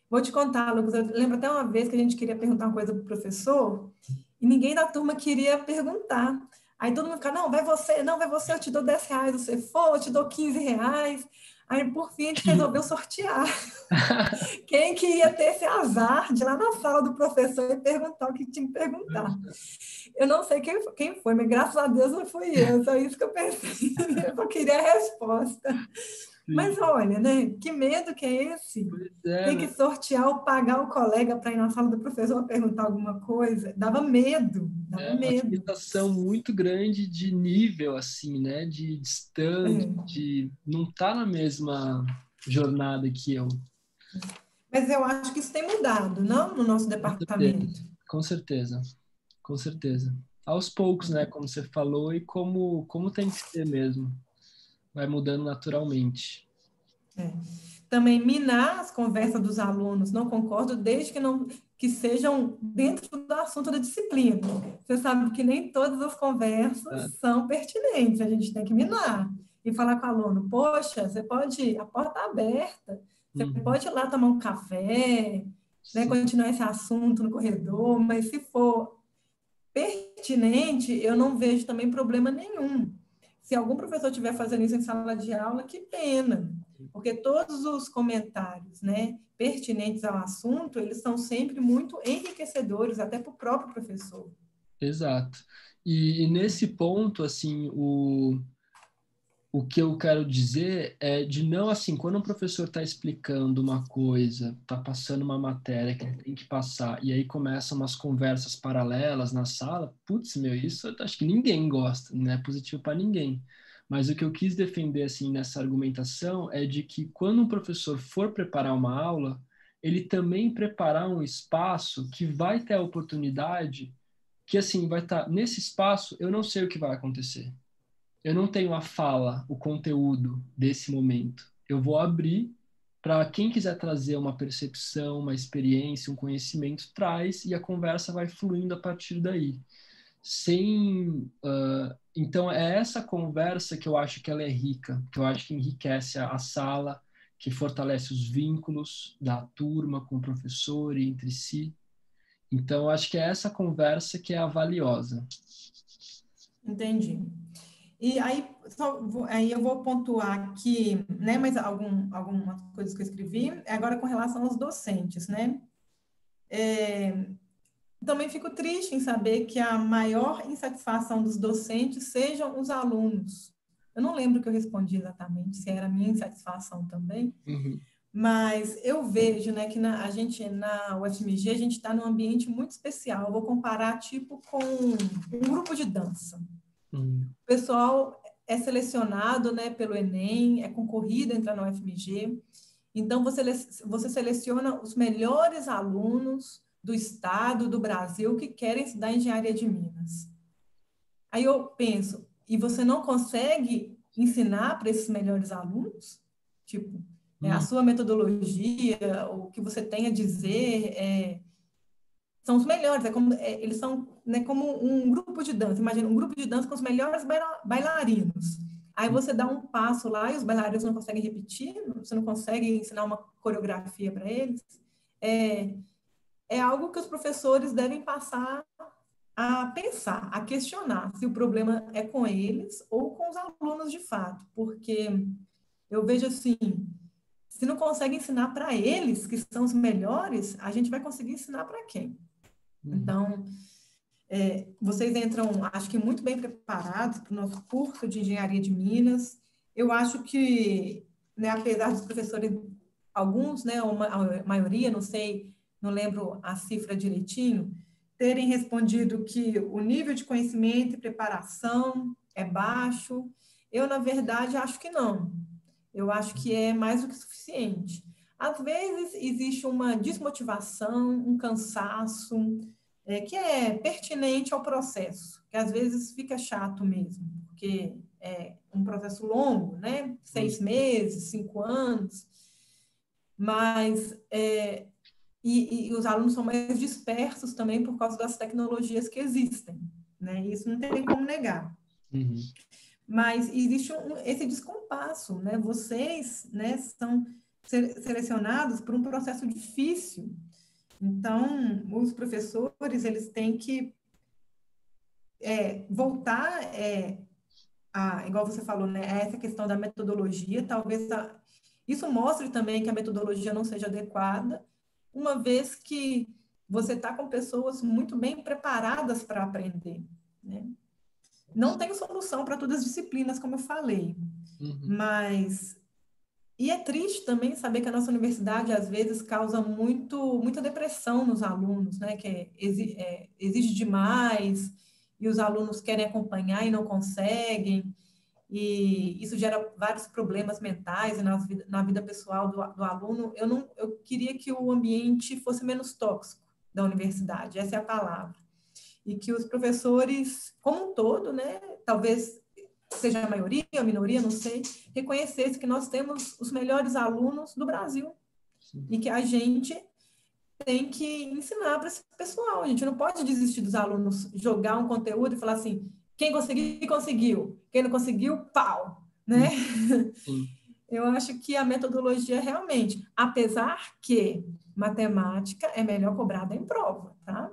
Vou te contar, Lucas, eu lembro até uma vez que a gente queria perguntar uma coisa para o professor e ninguém da turma queria perguntar. Aí todo mundo fica, não, vai você, eu te dou R$10, você for, eu te dou R$15. Aí, por fim, a gente resolveu sortear. Quem que ia ter esse azar de ir lá na sala do professor e perguntar o que tinha que perguntar. Eu não sei quem foi, mas graças a Deus não fui eu, só isso que eu pensei. Eu só queria a resposta. Sim. Mas olha, né? Que medo que é esse? Tem que sortear ou pagar o colega para ir na sala do professor perguntar alguma coisa. Dava medo. Uma limitação muito grande de nível, assim, né? De distância, de não estar na mesma jornada que eu. Mas eu acho que isso tem mudado, não? No nosso departamento. Com certeza. Com certeza. Aos poucos, né? Como você falou, e como tem que ser mesmo. Vai mudando naturalmente. Também minar as conversas dos alunos, não concordo, desde que sejam dentro do assunto da disciplina. Você sabe que nem todas as conversas são pertinentes, a gente tem que minar. E falar com o aluno, poxa, você pode, a porta está aberta, você pode ir lá tomar um café, né, continuar esse assunto no corredor, mas se for pertinente, eu não vejo também problema nenhum. Se algum professor estiver fazendo isso em sala de aula, que pena, porque todos os comentários, né, pertinentes ao assunto, eles são sempre muito enriquecedores, até para o próprio professor. Exato. E nesse ponto, assim, o que eu quero dizer é de não, assim, quando um professor está explicando uma coisa, está passando uma matéria que ele tem que passar, e aí começam umas conversas paralelas na sala, putz, isso eu acho que ninguém gosta, não é positivo para ninguém. Mas o que eu quis defender, assim, nessa argumentação é de que quando um professor for preparar uma aula, ele também preparar um espaço que vai ter a oportunidade, que, assim, vai estar nesse espaço, eu não sei o que vai acontecer. Eu não tenho a fala, o conteúdo desse momento. Eu vou abrir para quem quiser trazer uma percepção, uma experiência, um conhecimento, traz e a conversa vai fluindo a partir daí. Então, é essa conversa que eu acho que ela é rica, que eu acho que enriquece a sala, que fortalece os vínculos da turma com o professor e entre si. Então, eu acho que é essa conversa que é a valiosa. Entendi. E aí, aí eu vou pontuar aqui, né, mais algumas coisas que eu escrevi, agora com relação aos docentes, né? Também fico triste em saber que a maior insatisfação dos docentes sejam os alunos. Eu não lembro o que eu respondi exatamente, se era a minha insatisfação também, mas eu vejo, né, que a gente, na UFMG, a gente está num ambiente muito especial. Eu vou comparar, tipo, com um grupo de dança. O pessoal é selecionado, né, pelo Enem, é concorrido a entrar na UFMG. Então, você seleciona os melhores alunos do estado, do Brasil, que querem estudar engenharia de Minas. Aí eu penso, e você não consegue ensinar para esses melhores alunos? Tipo, a sua metodologia, o que você tem a dizer, são os melhores, eles são, né, como um grupo de dança. Imagina um grupo de dança com os melhores bailarinos. Aí você dá um passo lá e os bailarinos não conseguem repetir, você não consegue ensinar uma coreografia para eles. É algo que os professores devem passar a pensar, a questionar se o problema é com eles ou com os alunos de fato, porque eu vejo assim, se não consegue ensinar para eles, que são os melhores, a gente vai conseguir ensinar para quem? Então, vocês entram, acho que muito bem preparados para o nosso curso de Engenharia de Minas. Eu acho que, né, apesar dos professores, alguns, né, a maioria, não sei, não lembro a cifra direitinho, terem respondido que o nível de conhecimento e preparação é baixo, eu, na verdade, acho que não. Eu acho que é mais do que suficiente. Às vezes, existe uma desmotivação, um cansaço, que é pertinente ao processo, que às vezes fica chato mesmo, porque é um processo longo, né? 6 meses, 5 anos, mas e os alunos são mais dispersos também por causa das tecnologias que existem, né? Isso não tem como negar. Mas existe esse descompasso, né? Vocês, né, são selecionados por um processo difícil. Então, os professores, eles têm que voltar igual você falou, né, essa questão da metodologia, talvez isso mostre também que a metodologia não seja adequada, uma vez que você está com pessoas muito bem preparadas para aprender, né? Não tem solução para todas as disciplinas, como eu falei, mas... E é triste também saber que a nossa universidade, às vezes, causa muita depressão nos alunos, né? Que exige demais, e os alunos querem acompanhar e não conseguem, e isso gera vários problemas mentais e na vida pessoal do aluno. Eu queria que o ambiente fosse menos tóxico da universidade, essa é a palavra. E que os professores, como um todo, né? Talvez seja a maioria, a minoria, não sei, reconhecesse que nós temos os melhores alunos do Brasil. Sim. E que a gente tem que ensinar para esse pessoal. A gente não pode desistir dos alunos, jogar um conteúdo e falar assim, quem conseguiu, conseguiu. Quem não conseguiu, pau. Né? Sim. Eu acho que a metodologia realmente, apesar que matemática é melhor cobrada em prova, tá?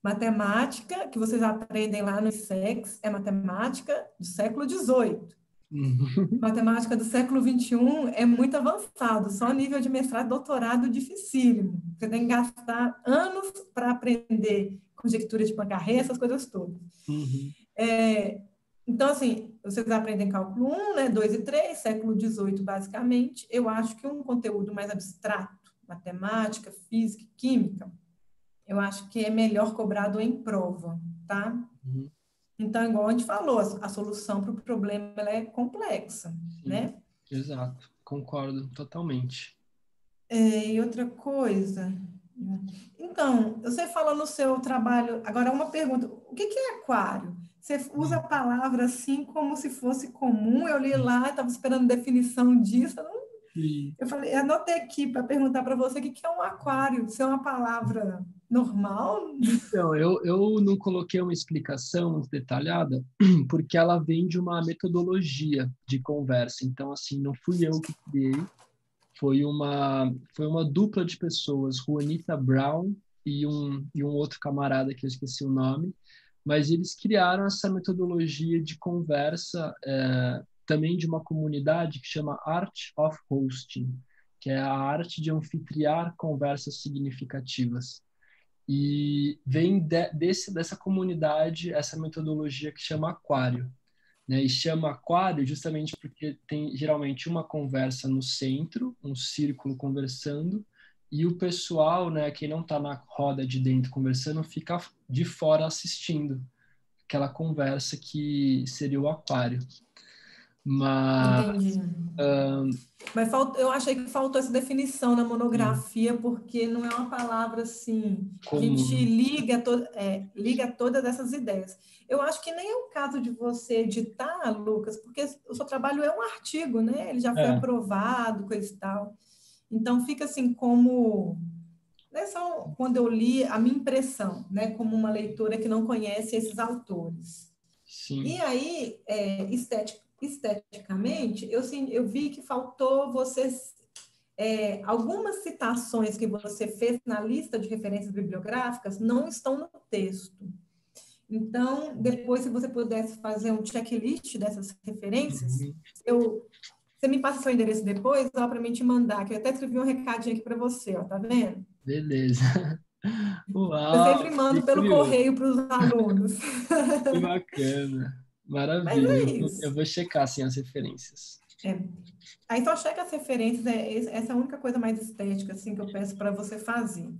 Matemática, que vocês aprendem lá no ISEX, é matemática do século XVIII. Matemática do século XXI é muito avançado, só nível de mestrado, doutorado dificílimo. Você tem que gastar anos para aprender conjectura de Poincaré, essas coisas todas. Então, assim, vocês aprendem cálculo 1, né, 2 e 3, século XVIII, basicamente. Eu acho que um conteúdo mais abstrato, matemática, física e química, eu acho que é melhor cobrado em prova, tá? Então, igual a gente falou, a solução para o problema ela é complexa, né? Exato, concordo totalmente. E outra coisa... Então, você fala no seu trabalho... Agora, uma pergunta. O que é aquário? Você usa a palavra assim como se fosse comum. Eu li lá, estava esperando definição disso. Eu falei, anotei aqui para perguntar para você o que é um aquário. Se é uma palavra normal? Então, eu não coloquei uma explicação muito detalhada, porque ela vem de uma metodologia de conversa. Então, assim, não fui eu que criei, foi uma dupla de pessoas, Juanita Brown e um outro camarada que eu esqueci o nome, mas eles criaram essa metodologia de conversa também de uma comunidade que chama Art of Hosting, que é a arte de anfitriar conversas significativas. E vem dessa comunidade essa metodologia que chama aquário, né? E chama aquário justamente porque tem geralmente uma conversa no centro, um círculo conversando, e o pessoal, né, quem não está na roda de dentro conversando, fica de fora assistindo aquela conversa que seria o aquário. Mas... Entendi. Mas eu achei que faltou essa definição na monografia, porque não é uma palavra assim, que a gente liga todas essas ideias. Eu acho que nem é o caso de você editar, Lucas, porque o seu trabalho é um artigo, né? Ele já foi aprovado, coisa e tal. Então, fica assim como... Não é só quando eu li a minha impressão, né? Como uma leitora que não conhece esses autores. Sim. E aí, esteticamente, eu vi que faltou algumas citações que você fez na lista de referências bibliográficas não estão no texto. Então, depois, se você pudesse fazer um checklist dessas referências, você me passa seu endereço depois, só para mim te mandar, que eu até escrevi um recadinho aqui para você, ó, tá vendo? Beleza. Uau, eu sempre mando pelo correio para os alunos. Que bacana. Maravilha. Eu vou checar assim, as referências. Aí só checa as referências, essa é a única coisa mais estética assim, que eu peço para você fazer.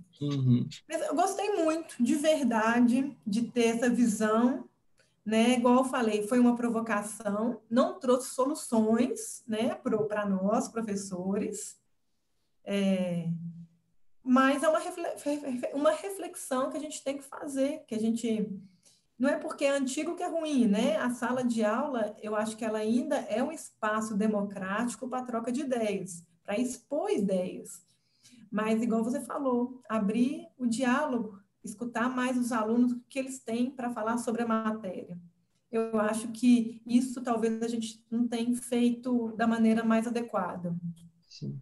Mas eu gostei muito, de verdade, de ter essa visão, né? Igual eu falei, foi uma provocação, não trouxe soluções, né, para nós, professores, mas é uma reflexão que a gente tem que fazer, que a gente... Não é porque é antigo que é ruim, né? A sala de aula, eu acho que ela ainda é um espaço democrático para troca de ideias, para expor ideias. Mas, igual você falou, abrir o diálogo, escutar mais os alunos, o que eles têm para falar sobre a matéria. eu acho que isso talvez a gente não tenha feito da maneira mais adequada. Sim.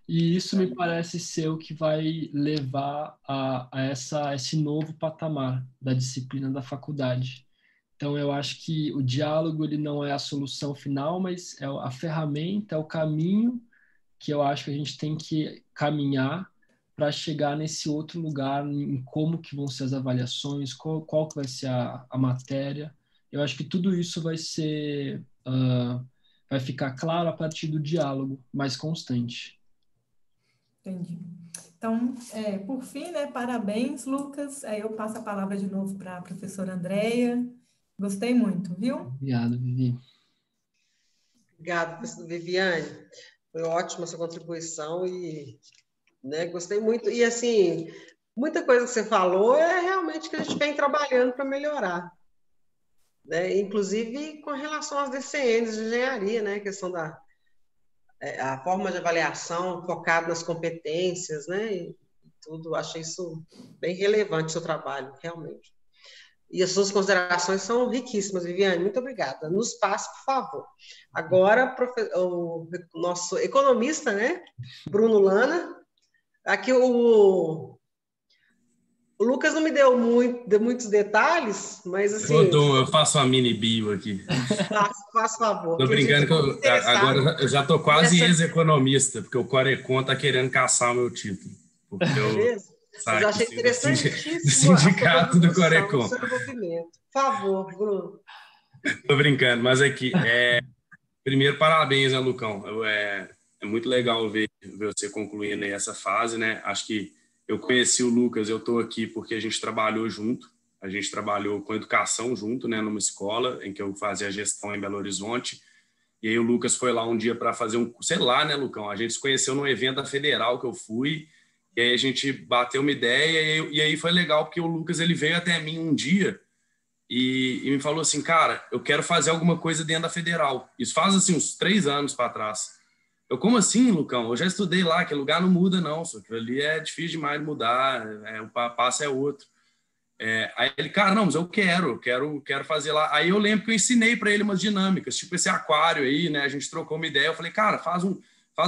E isso me parece ser o que vai levar a esse novo patamar da disciplina da faculdade. Então, eu acho que o diálogo ele não é a solução final, mas é a ferramenta, é o caminho que eu acho que a gente tem que caminhar para chegar nesse outro lugar, em como que vão ser as avaliações, qual que vai ser a matéria. Eu acho que tudo isso vai ser, vai ficar claro a partir do diálogo mais constante. Entendi. Então, por fim, né, parabéns, Lucas. Aí eu passo a palavra de novo para a professora Andréia. Gostei muito, viu? Obrigado, Vivi. Obrigada, professora Viviane. Foi ótima a sua contribuição e, né, gostei muito. E, assim, muita coisa que você falou é realmente que a gente vem trabalhando para melhorar. Né? Inclusive com relação às DCNs de engenharia, né? A questão a forma de avaliação focada nas competências, né? E tudo, achei isso bem relevante, o seu trabalho, realmente. E as suas considerações são riquíssimas, Viviane, muito obrigada. Nos passe, por favor. Agora, o nosso economista, né? Bruno Lana. Aqui o Lucas não me deu muitos detalhes, mas assim... Eu faço uma mini bio aqui. Faça favor. Estou brincando que agora eu já estou quase ex-economista, porque o Corecon está querendo caçar o meu título. Porque Beleza? Eu achei interessantíssimo do sindicato do Corecon. O seu envolvimento. Por favor, Bruno. Estou brincando, mas aqui, primeiro, parabéns, né, Lucão? É muito legal ver você concluindo aí essa fase, né? Acho que eu conheci o Lucas, eu estou aqui porque a gente trabalhou junto, a gente trabalhou com educação junto, né, numa escola em que eu fazia gestão em Belo Horizonte, e aí o Lucas foi lá um dia para fazer sei lá, né, Lucão? A gente se conheceu num evento da Federal que eu fui, e aí a gente bateu uma ideia, e aí foi legal porque o Lucas ele veio até mim um dia e me falou assim, cara, eu quero fazer alguma coisa dentro da Federal. Isso faz assim uns 3 anos para trás. Eu, como assim, Lucão? Eu já estudei lá, que lugar não muda, não. Só que ali é difícil demais de mudar, o passo é outro. Aí ele, cara, não, mas eu quero fazer lá. Aí eu lembro que eu ensinei para ele umas dinâmicas, tipo esse aquário aí, né? A gente trocou uma ideia. Eu falei, cara, faz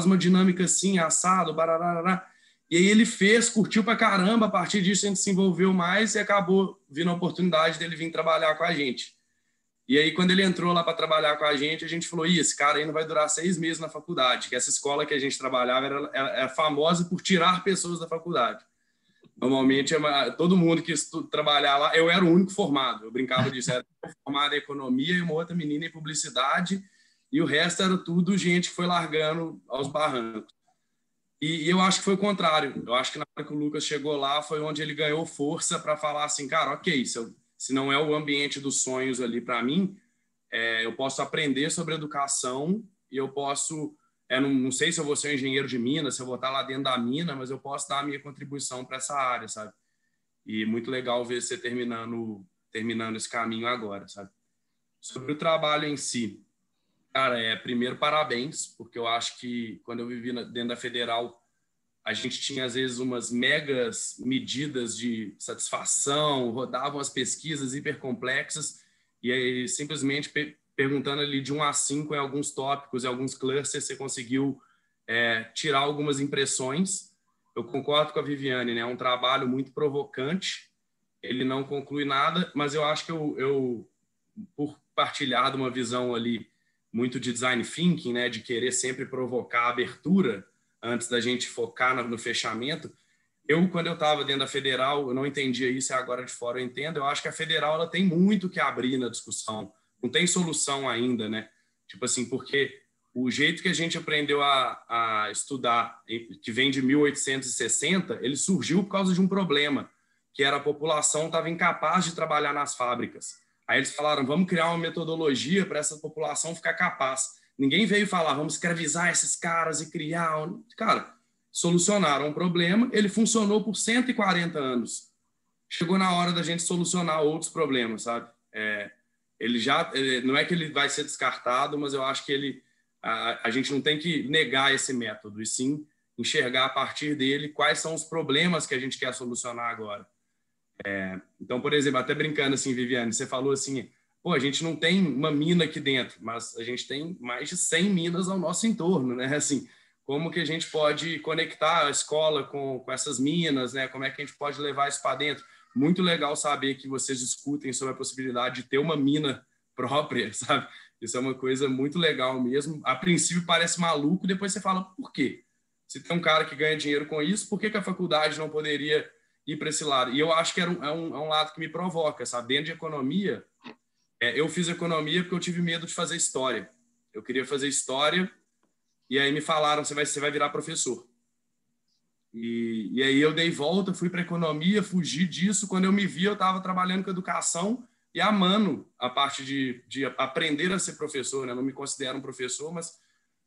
uma dinâmica assim, assado, barará. E aí ele fez, curtiu pra caramba. A partir disso a gente se envolveu mais e acabou vindo a oportunidade dele vir trabalhar com a gente. E aí, quando ele entrou lá para trabalhar com a gente falou, esse cara aí não vai durar 6 meses na faculdade, que essa escola que a gente trabalhava era famosa por tirar pessoas da faculdade. Normalmente, todo mundo que trabalhar lá, eu era o único formado, eu brincava disso, era formado em economia e uma outra menina em publicidade, e o resto era tudo gente que foi largando aos barrancos. E eu acho que foi o contrário, eu acho que na hora que o Lucas chegou lá, foi onde ele ganhou força para falar assim, cara, ok, se não é o ambiente dos sonhos ali para mim, eu posso aprender sobre educação e eu posso, não sei se eu vou ser um engenheiro de mina, se eu vou estar lá dentro da mina, mas eu posso dar a minha contribuição para essa área, sabe? E muito legal ver você terminando esse caminho agora, sabe? Sobre o trabalho em si, cara, primeiro parabéns, porque eu acho que quando eu vivi dentro da Federal, a gente tinha, às vezes, umas megas medidas de satisfação, rodavam as pesquisas hipercomplexas, e aí, simplesmente perguntando ali de 1 a 5 em alguns tópicos, em alguns clusters, você conseguiu tirar algumas impressões. Eu concordo com a Viviane, né? É um trabalho muito provocante, ele não conclui nada, mas eu acho que eu por partilhar de uma visão ali muito de design thinking, né? De querer sempre provocar a abertura, antes da gente focar no fechamento. Quando eu estava dentro da Federal, eu não entendia isso, e agora de fora eu entendo. Eu acho que a Federal ela tem muito que abrir na discussão. Não tem solução ainda, né? Tipo assim, porque o jeito que a gente aprendeu a estudar, que vem de 1860, ele surgiu por causa de um problema, que era a população estava incapaz de trabalhar nas fábricas. Aí eles falaram, vamos criar uma metodologia para essa população ficar capaz. Ninguém veio falar, vamos escravizar esses caras e criar... Cara, solucionaram um problema, ele funcionou por 140 anos. Chegou na hora da gente solucionar outros problemas, sabe? Não é que ele vai ser descartado, mas eu acho que a gente não tem que negar esse método, e sim enxergar a partir dele quais são os problemas que a gente quer solucionar agora. Então, por exemplo, até brincando assim, Viviane, você falou assim, pô, a gente não tem uma mina aqui dentro, mas a gente tem mais de 100 minas ao nosso entorno, né? Assim, como que a gente pode conectar a escola com essas minas, né? Como é que a gente pode levar isso para dentro? Muito legal saber que vocês discutem sobre a possibilidade de ter uma mina própria, sabe? Isso é uma coisa muito legal mesmo. A princípio parece maluco, depois você fala, por quê? Se tem um cara que ganha dinheiro com isso, por que a faculdade não poderia ir para esse lado? E eu acho que é um lado que me provoca, sabe? Dentro de economia, eu fiz economia porque eu tive medo de fazer história. Eu queria fazer história e aí me falaram, você vai virar professor. E aí eu dei volta, fui para economia, fugi disso. Quando eu me vi, eu estava trabalhando com educação e amando a parte de aprender a ser professor, né? Não me considero um professor, mas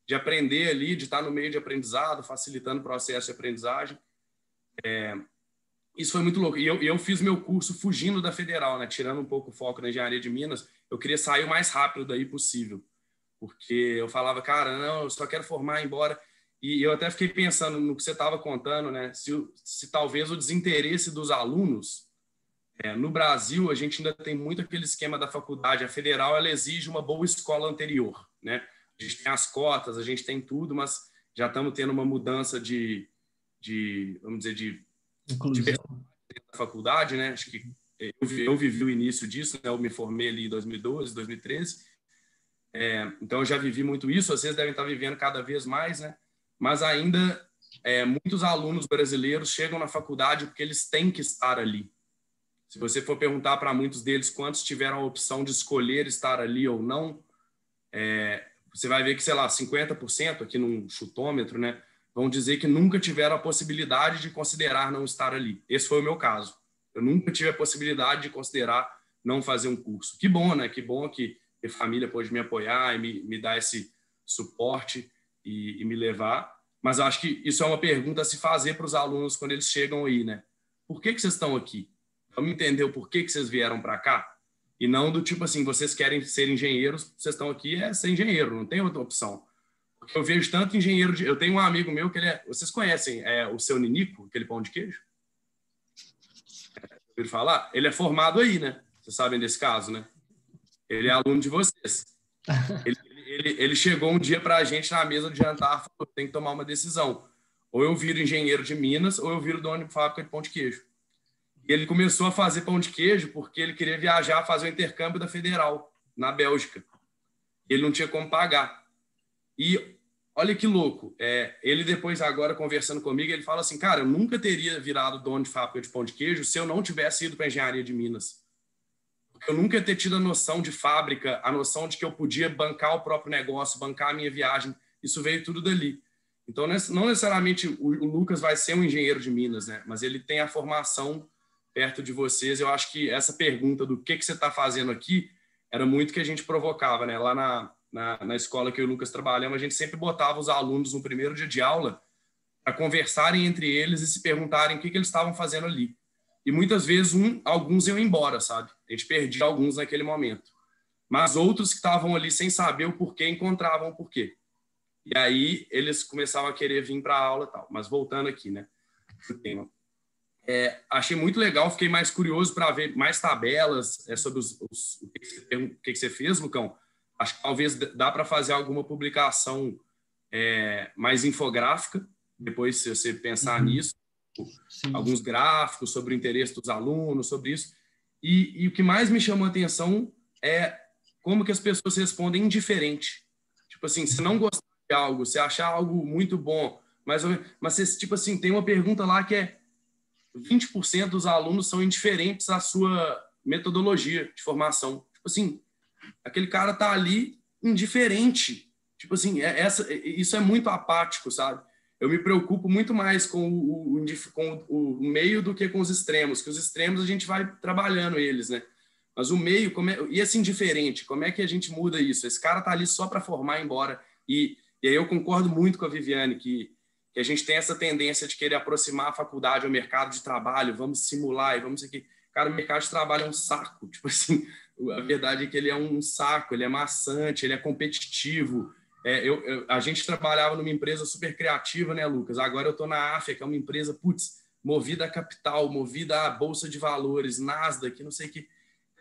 de aprender ali, de estar no meio de aprendizado, facilitando o processo de aprendizagem. Isso foi muito louco. E eu fiz meu curso fugindo da federal, né? Tirando um pouco o foco na engenharia de Minas. Eu queria sair o mais rápido daí possível, porque eu falava, cara, não, eu só quero formar, ir embora. E eu até fiquei pensando no que você estava contando, né? Se talvez o desinteresse dos alunos, no Brasil, a gente ainda tem muito aquele esquema da faculdade. A federal, ela exige uma boa escola anterior, né? A gente tem as cotas, a gente tem tudo, mas já estamos tendo uma mudança vamos dizer, de da faculdade, né? Acho que eu vivi o início disso, né? Eu me formei ali em 2012, 2013. Então, eu já vivi muito isso. Vocês devem estar vivendo cada vez mais, né? Mas ainda muitos alunos brasileiros chegam na faculdade porque eles têm que estar ali. Se você for perguntar para muitos deles quantos tiveram a opção de escolher estar ali ou não, você vai ver que, sei lá, 50% aqui num chutômetro, né, vão dizer que nunca tiveram a possibilidade de considerar não estar ali. Esse foi o meu caso. Eu nunca tive a possibilidade de considerar não fazer um curso. Que bom, né? Que bom que a família pôde me apoiar e me dar esse suporte e me levar. Mas eu acho que isso é uma pergunta a se fazer para os alunos quando eles chegam aí, né? Por que vocês estão aqui? Vamos entender o porquê que vocês vieram para cá? E não do tipo assim, vocês querem ser engenheiros, vocês estão aqui, ser engenheiro, não tem outra opção. Porque eu vejo tanto engenheiro... Eu tenho um amigo meu que ele é... Vocês conhecem o seu Ninico, aquele pão de queijo? Ouviram falar? Ele é formado aí, né? Vocês sabem desse caso, né? Ele é aluno de vocês. Ele chegou um dia para a gente na mesa de jantar e falou, tem que tomar uma decisão. Ou eu viro engenheiro de Minas, ou eu viro dono de fábrica de pão de queijo. E ele começou a fazer pão de queijo porque ele queria viajar, fazer o intercâmbio da Federal, na Bélgica. Ele não tinha como pagar. E olha que louco. Ele depois, agora, conversando comigo, ele fala assim, cara, eu nunca teria virado dono de fábrica de pão de queijo se eu não tivesse ido para a engenharia de Minas. Porque eu nunca ia ter tido a noção de fábrica, a noção de que eu podia bancar o próprio negócio, bancar a minha viagem. Isso veio tudo dali. Então, não necessariamente o Lucas vai ser um engenheiro de Minas, né? Mas ele tem a formação perto de vocês. Eu acho que essa pergunta do que você está fazendo aqui era muito que a gente provocava, né? Lá na escola que eu e o Lucas trabalhamos, a gente sempre botava os alunos no primeiro dia de aula para conversarem entre eles e se perguntarem o que eles estavam fazendo ali. E muitas vezes alguns iam embora, sabe? A gente perdia alguns naquele momento. Mas outros que estavam ali sem saber o porquê, encontravam o porquê. E aí eles começavam a querer vir para a aula e tal. Mas voltando aqui, né? Pro tema. Achei muito legal, fiquei mais curioso para ver mais tabelas sobre o que você fez, Lucão. Acho que talvez dá para fazer alguma publicação mais infográfica, depois se você pensar nisso. Sim. Alguns gráficos sobre o interesse dos alunos, sobre isso. E o que mais me chamou a atenção é como que as pessoas respondem indiferente. Tipo assim, se não gostar de algo, se achar algo muito bom, mas você, tipo assim, tem uma pergunta lá que é 20% dos alunos são indiferentes à sua metodologia de formação. Tipo assim, aquele cara tá ali indiferente. Tipo assim, isso é muito apático, sabe? Eu me preocupo muito mais com o meio do que com os extremos, que os extremos a gente vai trabalhando eles, né? Mas o meio, e esse indiferente, como é que a gente muda isso? Esse cara tá ali só para formar e ir embora. E aí eu concordo muito com a Viviane, que a gente tem essa tendência de querer aproximar a faculdade ao mercado de trabalho, vamos simular e vamos aqui. Cara, o mercado de trabalho é um saco. Tipo assim, a verdade é que ele é um saco, ele é maçante, ele é competitivo. A gente trabalhava numa empresa super criativa, né, Lucas? Agora eu estou na AFIA, que é uma empresa, movida a capital, movida a bolsa de valores, Nasdaq, não sei o que.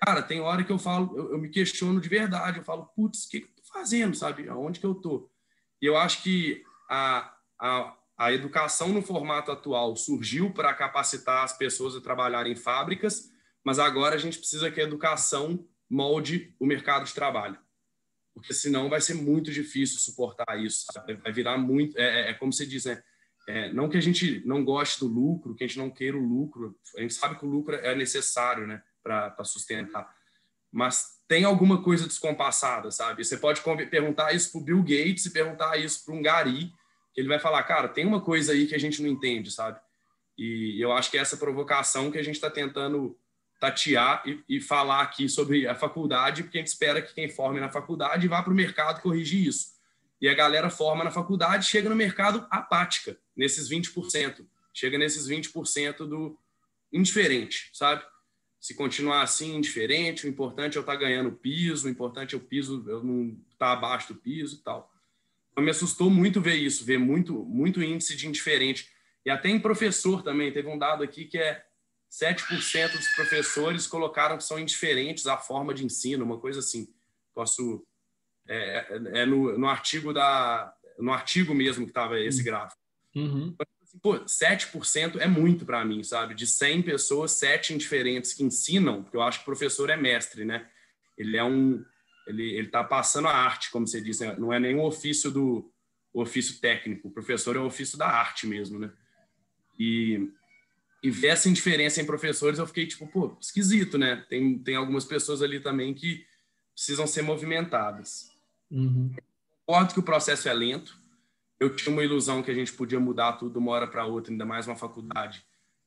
cara, tem hora que eu falo, eu me questiono de verdade, eu falo, putz, o que eu tô fazendo, sabe? Aonde que eu tô? E eu acho que a educação no formato atual surgiu para capacitar as pessoas a trabalharem em fábricas, mas agora a gente precisa que a educação molde o mercado de trabalho, porque senão vai ser muito difícil suportar isso, sabe? Vai virar muito... como você diz, né? Não que a gente não goste do lucro, que a gente não queira o lucro, a gente sabe que o lucro é necessário, né, para sustentar, mas tem alguma coisa descompassada, sabe? Você pode perguntar isso para o Bill Gates e perguntar isso para um Gari, que ele vai falar, cara, tem uma coisa aí que a gente não entende, sabe? E eu acho que é essa provocação que a gente está tentando tatear e falar aqui sobre a faculdade, porque a gente espera que quem forme na faculdade vá para o mercado corrigir isso. E a galera forma na faculdade, chega no mercado apática, nesses 20%. Chega nesses 20% do indiferente, sabe? Se continuar assim, indiferente, o importante é eu estar ganhando piso, o importante é o piso, eu não estar abaixo do piso e tal. Então, me assustou muito ver isso, ver muito índice de indiferente. E até em professor também, teve um dado aqui que 7% dos professores colocaram que são indiferentes à forma de ensino, uma coisa assim. Posso... no artigo mesmo que estava esse gráfico. Uhum. Pô, 7% é muito para mim, sabe? De 100 pessoas, 7 indiferentes que ensinam, porque eu acho que o professor é mestre, né? Ele está passando a arte, como você disse, né? Não é nem o ofício técnico, o professor é o ofício da arte mesmo, né? E ver essa indiferença em professores, eu fiquei tipo, pô, esquisito, né? Tem algumas pessoas ali também que precisam ser movimentadas. Uhum. Concordo que o processo é lento. Eu tinha uma ilusão que a gente podia mudar tudo de uma hora para outra, ainda mais uma faculdade.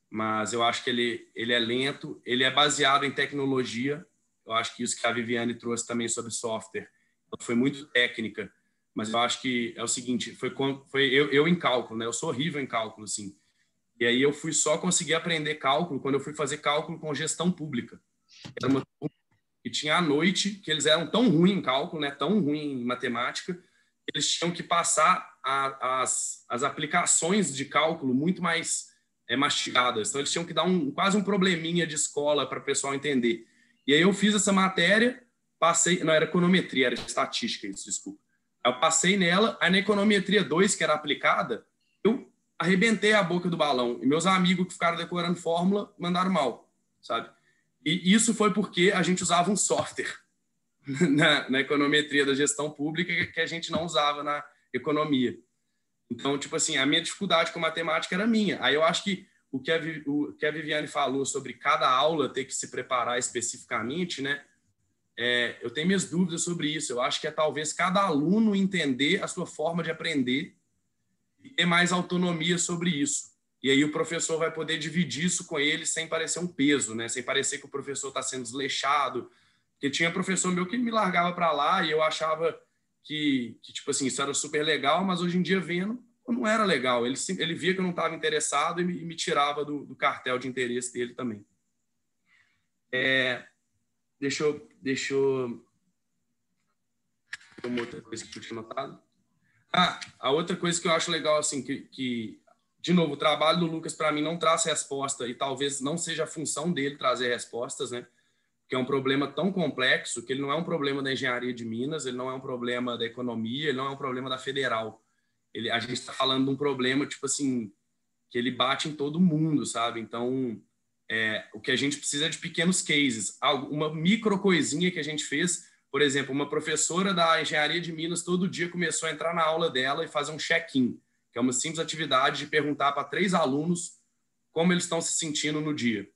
Mas eu acho que ele é lento, ele é baseado em tecnologia. Eu acho que isso que a Viviane trouxe também sobre software. Ela foi muito técnica, mas eu acho que é o seguinte, foi eu em cálculo, né? Eu sou horrível em cálculo, assim. E aí eu fui só conseguir aprender cálculo quando eu fui fazer cálculo com gestão pública. Era uma turma que tinha à noite, que eles eram tão ruins em cálculo, né? Tão ruins em matemática, eles tinham que passar as aplicações de cálculo muito mais mastigadas. Então, eles tinham que dar quase um probleminha de escola para o pessoal entender. E aí eu fiz essa matéria, passei... Não, era econometria, era estatística, isso, desculpa. Eu passei nela, aí na econometria 2, que era aplicada, eu arrebentei a boca do balão. E meus amigos que ficaram decorando fórmula mandaram mal, sabe? E isso foi porque a gente usava um software na econometria da gestão pública que a gente não usava na economia. Então, tipo assim, a minha dificuldade com matemática era minha. Aí eu acho que o que a Viviane falou sobre cada aula ter que se preparar especificamente, né? Eu tenho minhas dúvidas sobre isso. Eu acho que talvez cada aluno entender a sua forma de aprender e ter mais autonomia sobre isso. E aí o professor vai poder dividir isso com ele sem parecer um peso, né? Sem parecer que o professor está sendo desleixado. Porque tinha professor meu que me largava para lá e eu achava que, tipo assim, isso era super legal, mas hoje em dia vendo, não era legal. Ele via que eu não estava interessado e me tirava do cartel de interesse dele também. Deixa eu... Uma outra coisa que eu tinha notado. A outra coisa que eu acho legal, assim, que de novo, o trabalho do Lucas, para mim, não traz resposta e talvez não seja a função dele trazer respostas, né? Que é um problema tão complexo que ele não é um problema da engenharia de Minas, ele não é um problema da economia, ele não é um problema da federal. A gente está falando de um problema, tipo assim, que ele bate em todo mundo, sabe? Então, o que a gente precisa é de pequenos cases. Uma micro coisinha que a gente fez, por exemplo, uma professora da engenharia de Minas todo dia começou a entrar na aula dela e fazer um check-in, que é uma simples atividade de perguntar para 3 alunos como eles estão se sentindo no dia.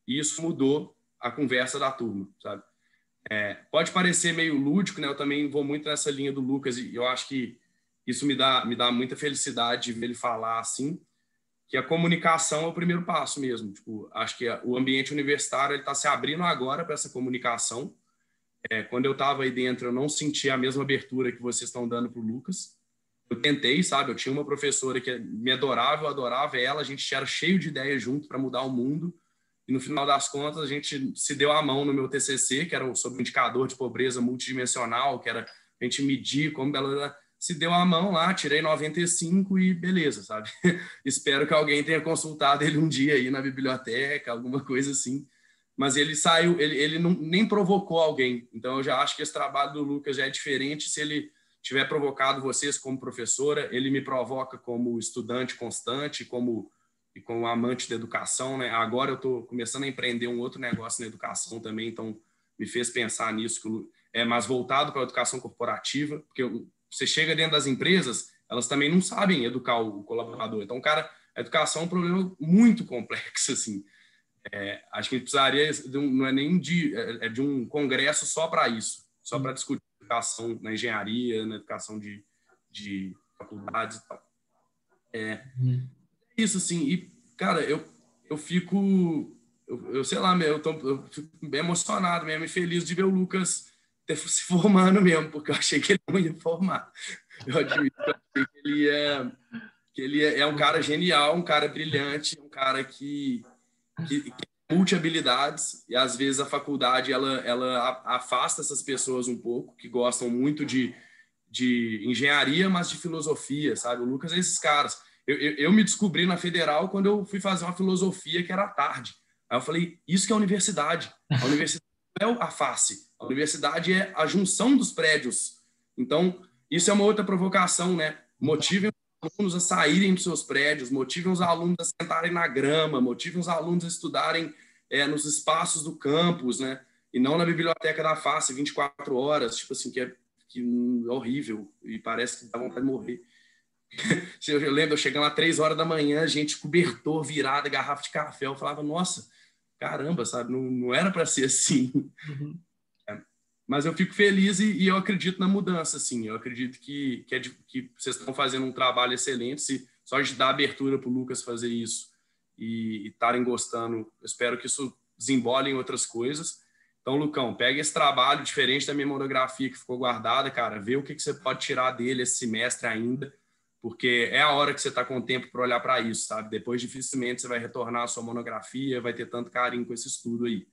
E isso mudou a conversa da turma, sabe? Pode parecer meio lúdico, né? Eu também vou muito nessa linha do Lucas e eu acho que isso me dá muita felicidade de ver ele falar assim, que a comunicação é o primeiro passo mesmo. Tipo, acho que o ambiente universitário está se abrindo agora para essa comunicação. Quando eu estava aí dentro, eu não senti a mesma abertura que vocês estão dando para o Lucas. Eu tentei, sabe? Eu tinha uma professora que me adorava, eu adorava ela, a gente era cheio de ideias junto para mudar o mundo. E no final das contas, a gente se deu a mão no meu TCC, que era sobre o indicador de pobreza multidimensional, que era a gente medir como ela se deu a mão lá, tirei 95 e beleza, sabe? Espero que alguém tenha consultado ele um dia aí na biblioteca, alguma coisa assim. mas ele saiu, ele não, nem provocou alguém. Então, eu já acho que esse trabalho do Lucas já é diferente. Se ele tiver provocado vocês como professora, ele me provoca como estudante constante, como amante da educação, né? Agora eu estou começando a empreender um outro negócio na educação também, então me fez pensar nisso, que é mais voltado para a educação corporativa, porque você chega dentro das empresas, elas também não sabem educar o colaborador. Então, cara, a educação é um problema muito complexo, assim. Acho que a gente precisaria, não é nem de um congresso só para isso, só para discutir educação na engenharia, na educação de faculdades e tal. Isso, assim, e, cara, eu fico, sei lá, eu fico bem emocionado mesmo e feliz de ver o Lucas se formando mesmo, porque eu achei que ele não ia formar. Eu admito que eu achei que ele é um cara genial, um cara brilhante, um cara que tem multi-habilidades, e às vezes a faculdade ela afasta essas pessoas um pouco, que gostam muito de engenharia, mas de filosofia, sabe? O Lucas é esses caras. Eu me descobri na Federal quando eu fui fazer uma filosofia que era à tarde. Aí eu falei, isso que é a universidade. A universidade não é a face. A universidade é a junção dos prédios. Então, isso é uma outra provocação, né? Motivem os alunos a saírem dos seus prédios, motivem os alunos a sentarem na grama, motivem os alunos a estudarem nos espaços do campus, né? E não na biblioteca da face, 24 horas, tipo assim, que é horrível e parece que dá vontade de morrer. Eu lembro, eu chegando lá 3 horas da manhã, gente, cobertor, virada, garrafa de café. Eu falava, nossa, caramba, sabe? Não era para ser assim. Uhum. Mas eu fico feliz e eu acredito na mudança, assim. Eu acredito que vocês estão fazendo um trabalho excelente. Só de dar abertura para o Lucas fazer isso e estarem gostando, eu espero que isso desembole em outras coisas. Então, Lucão, pega esse trabalho diferente da minha monografia que ficou guardada, cara, vê o que você pode tirar dele esse semestre ainda, porque é a hora que você está com tempo para olhar para isso, sabe? Depois, dificilmente, você vai retornar à sua monografia, vai ter tanto carinho com esse estudo aí.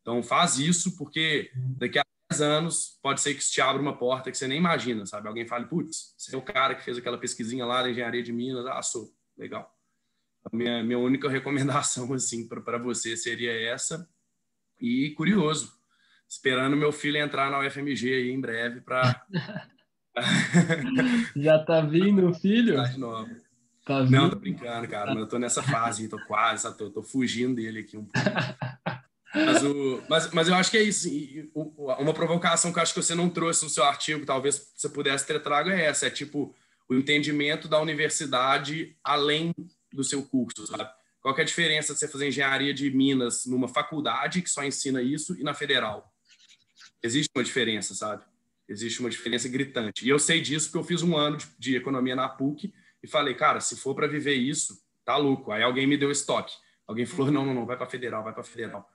Então, faz isso, porque daqui a 10 anos pode ser que isso te abra uma porta que você nem imagina, sabe? Alguém fale, putz, você é o cara que fez aquela pesquisinha lá da engenharia de Minas, sou, legal. A minha única recomendação, assim, para você seria essa. E curioso, esperando meu filho entrar na UFMG aí em breve para... Já tá vindo, filho? Tá vindo? Não, tô brincando, cara, mas eu tô nessa fase, tô quase, tô fugindo dele aqui um pouco. Mas eu acho que é isso. Uma provocação que eu acho que você não trouxe no seu artigo, talvez você pudesse ter trago, é essa. É tipo o entendimento da universidade além do seu curso, sabe? Qual que é a diferença de você fazer engenharia de Minas numa faculdade que só ensina isso e na federal? Existe uma diferença, sabe? Existe uma diferença gritante. E eu sei disso porque eu fiz um ano de economia na PUC e falei, cara, se for para viver isso, tá louco. Aí alguém me deu estoque. Alguém falou, não, vai para federal, vai para federal.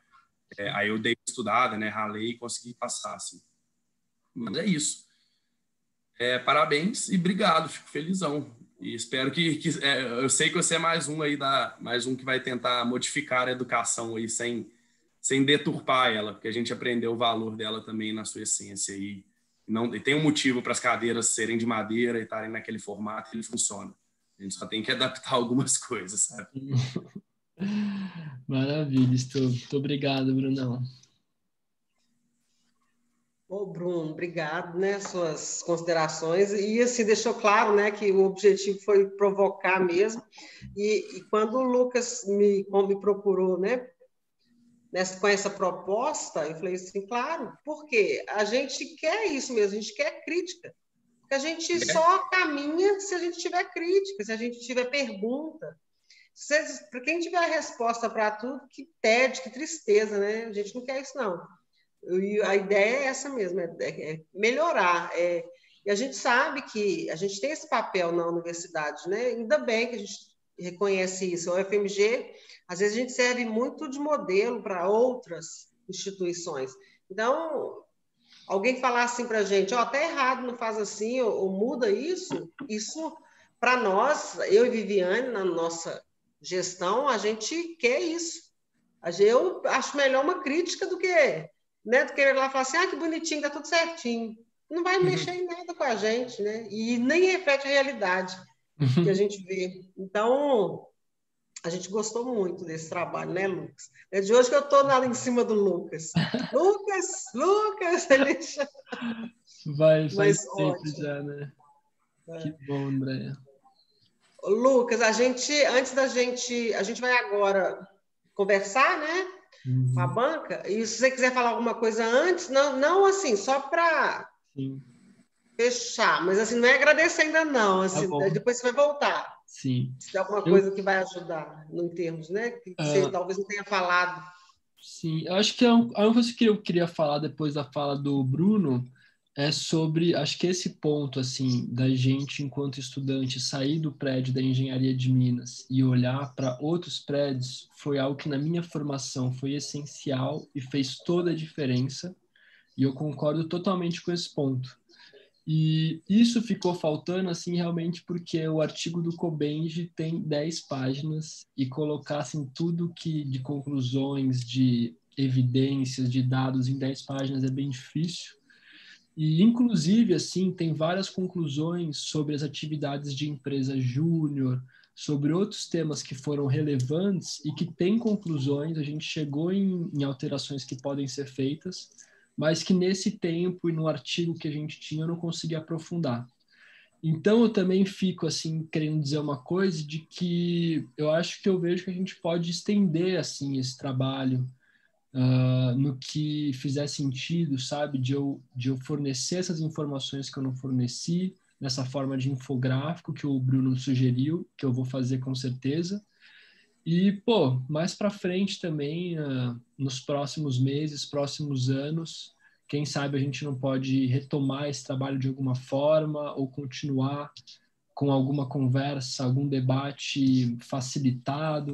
Aí eu dei uma estudada, né, ralei e consegui passar, assim. Mas é isso. Parabéns e obrigado, fico felizão. E espero que eu sei que você é mais um que vai tentar modificar a educação aí sem deturpar ela, porque a gente aprendeu o valor dela também na sua essência e tem um motivo para as cadeiras serem de madeira e estarem naquele formato e ele funciona. A gente só tem que adaptar algumas coisas, sabe? Maravilha, muito obrigado, Brunão. Ô, Bruno, obrigado, né, suas considerações, e assim, deixou claro, né, que o objetivo foi provocar mesmo, e quando o Lucas me procurou, né, com essa proposta, eu falei assim, claro, porque a gente quer isso mesmo, a gente quer crítica, porque a gente só caminha se a gente tiver crítica, se a gente tiver pergunta. Para quem tiver a resposta para tudo, que tédio, que tristeza, né? A gente não quer isso, não. E a ideia é essa mesmo, é melhorar. E a gente sabe que a gente tem esse papel na universidade, né? Ainda bem que a gente reconhece isso. A UFMG, às vezes, a gente serve muito de modelo para outras instituições. Então, alguém falar assim para a gente, tá errado, não faz assim, ou muda isso, para nós, eu e Viviane, na nossa gestão, a gente quer isso. Eu acho melhor uma crítica do que, né, do que ele lá falar assim, que bonitinho, tá tudo certinho. Não vai mexer em nada com a gente, né? E nem reflete a realidade que a gente vê. Então, A gente gostou muito desse trabalho, né, Lucas? É de hoje que eu estou nada em cima do Lucas. Lucas, ele Faz Mas tempo ótimo. já, né? Que bom, Andréia. Lucas, a gente vai agora conversar, né, com a banca, e se você quiser falar alguma coisa antes, não assim, só para fechar, mas assim, não é agradecer ainda não, assim, depois você vai voltar. Sim. Se tem alguma coisa que vai ajudar, em termos, né, que você talvez não tenha falado. Sim, eu acho que a única coisa que eu queria falar depois da fala do Bruno é sobre, acho que esse ponto, assim, da gente, enquanto estudante, sair do prédio da Engenharia de Minas e olhar para outros prédios foi algo que na minha formação foi essencial e fez toda a diferença, e eu concordo totalmente com esse ponto. E isso ficou faltando, assim, realmente porque o artigo do Cobenji tem 10 páginas e colocar, assim, tudo que de conclusões, de evidências, de dados em 10 páginas é bem difícil. E, inclusive, assim, tem várias conclusões sobre as atividades de empresa júnior, sobre outros temas que foram relevantes e que têm conclusões, a gente chegou em alterações que podem ser feitas, mas que nesse tempo e no artigo que a gente tinha eu não consegui aprofundar. Então eu também fico assim querendo dizer uma coisa de que eu acho que eu vejo que a gente pode estender assim esse trabalho no que fizer sentido, sabe? De eu fornecer essas informações que eu não forneci, nessa forma de infográfico que o Bruno sugeriu, que eu vou fazer com certeza. E, pô, mais para frente também, nos próximos meses, próximos anos, quem sabe a gente não pode retomar esse trabalho de alguma forma ou continuar com alguma conversa, algum debate facilitado.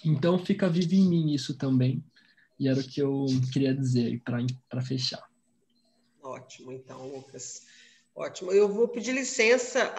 Então, fica vivo em mim isso também. E era o que eu queria dizer para fechar. Ótimo, então, Lucas. Ótimo. Eu vou pedir licença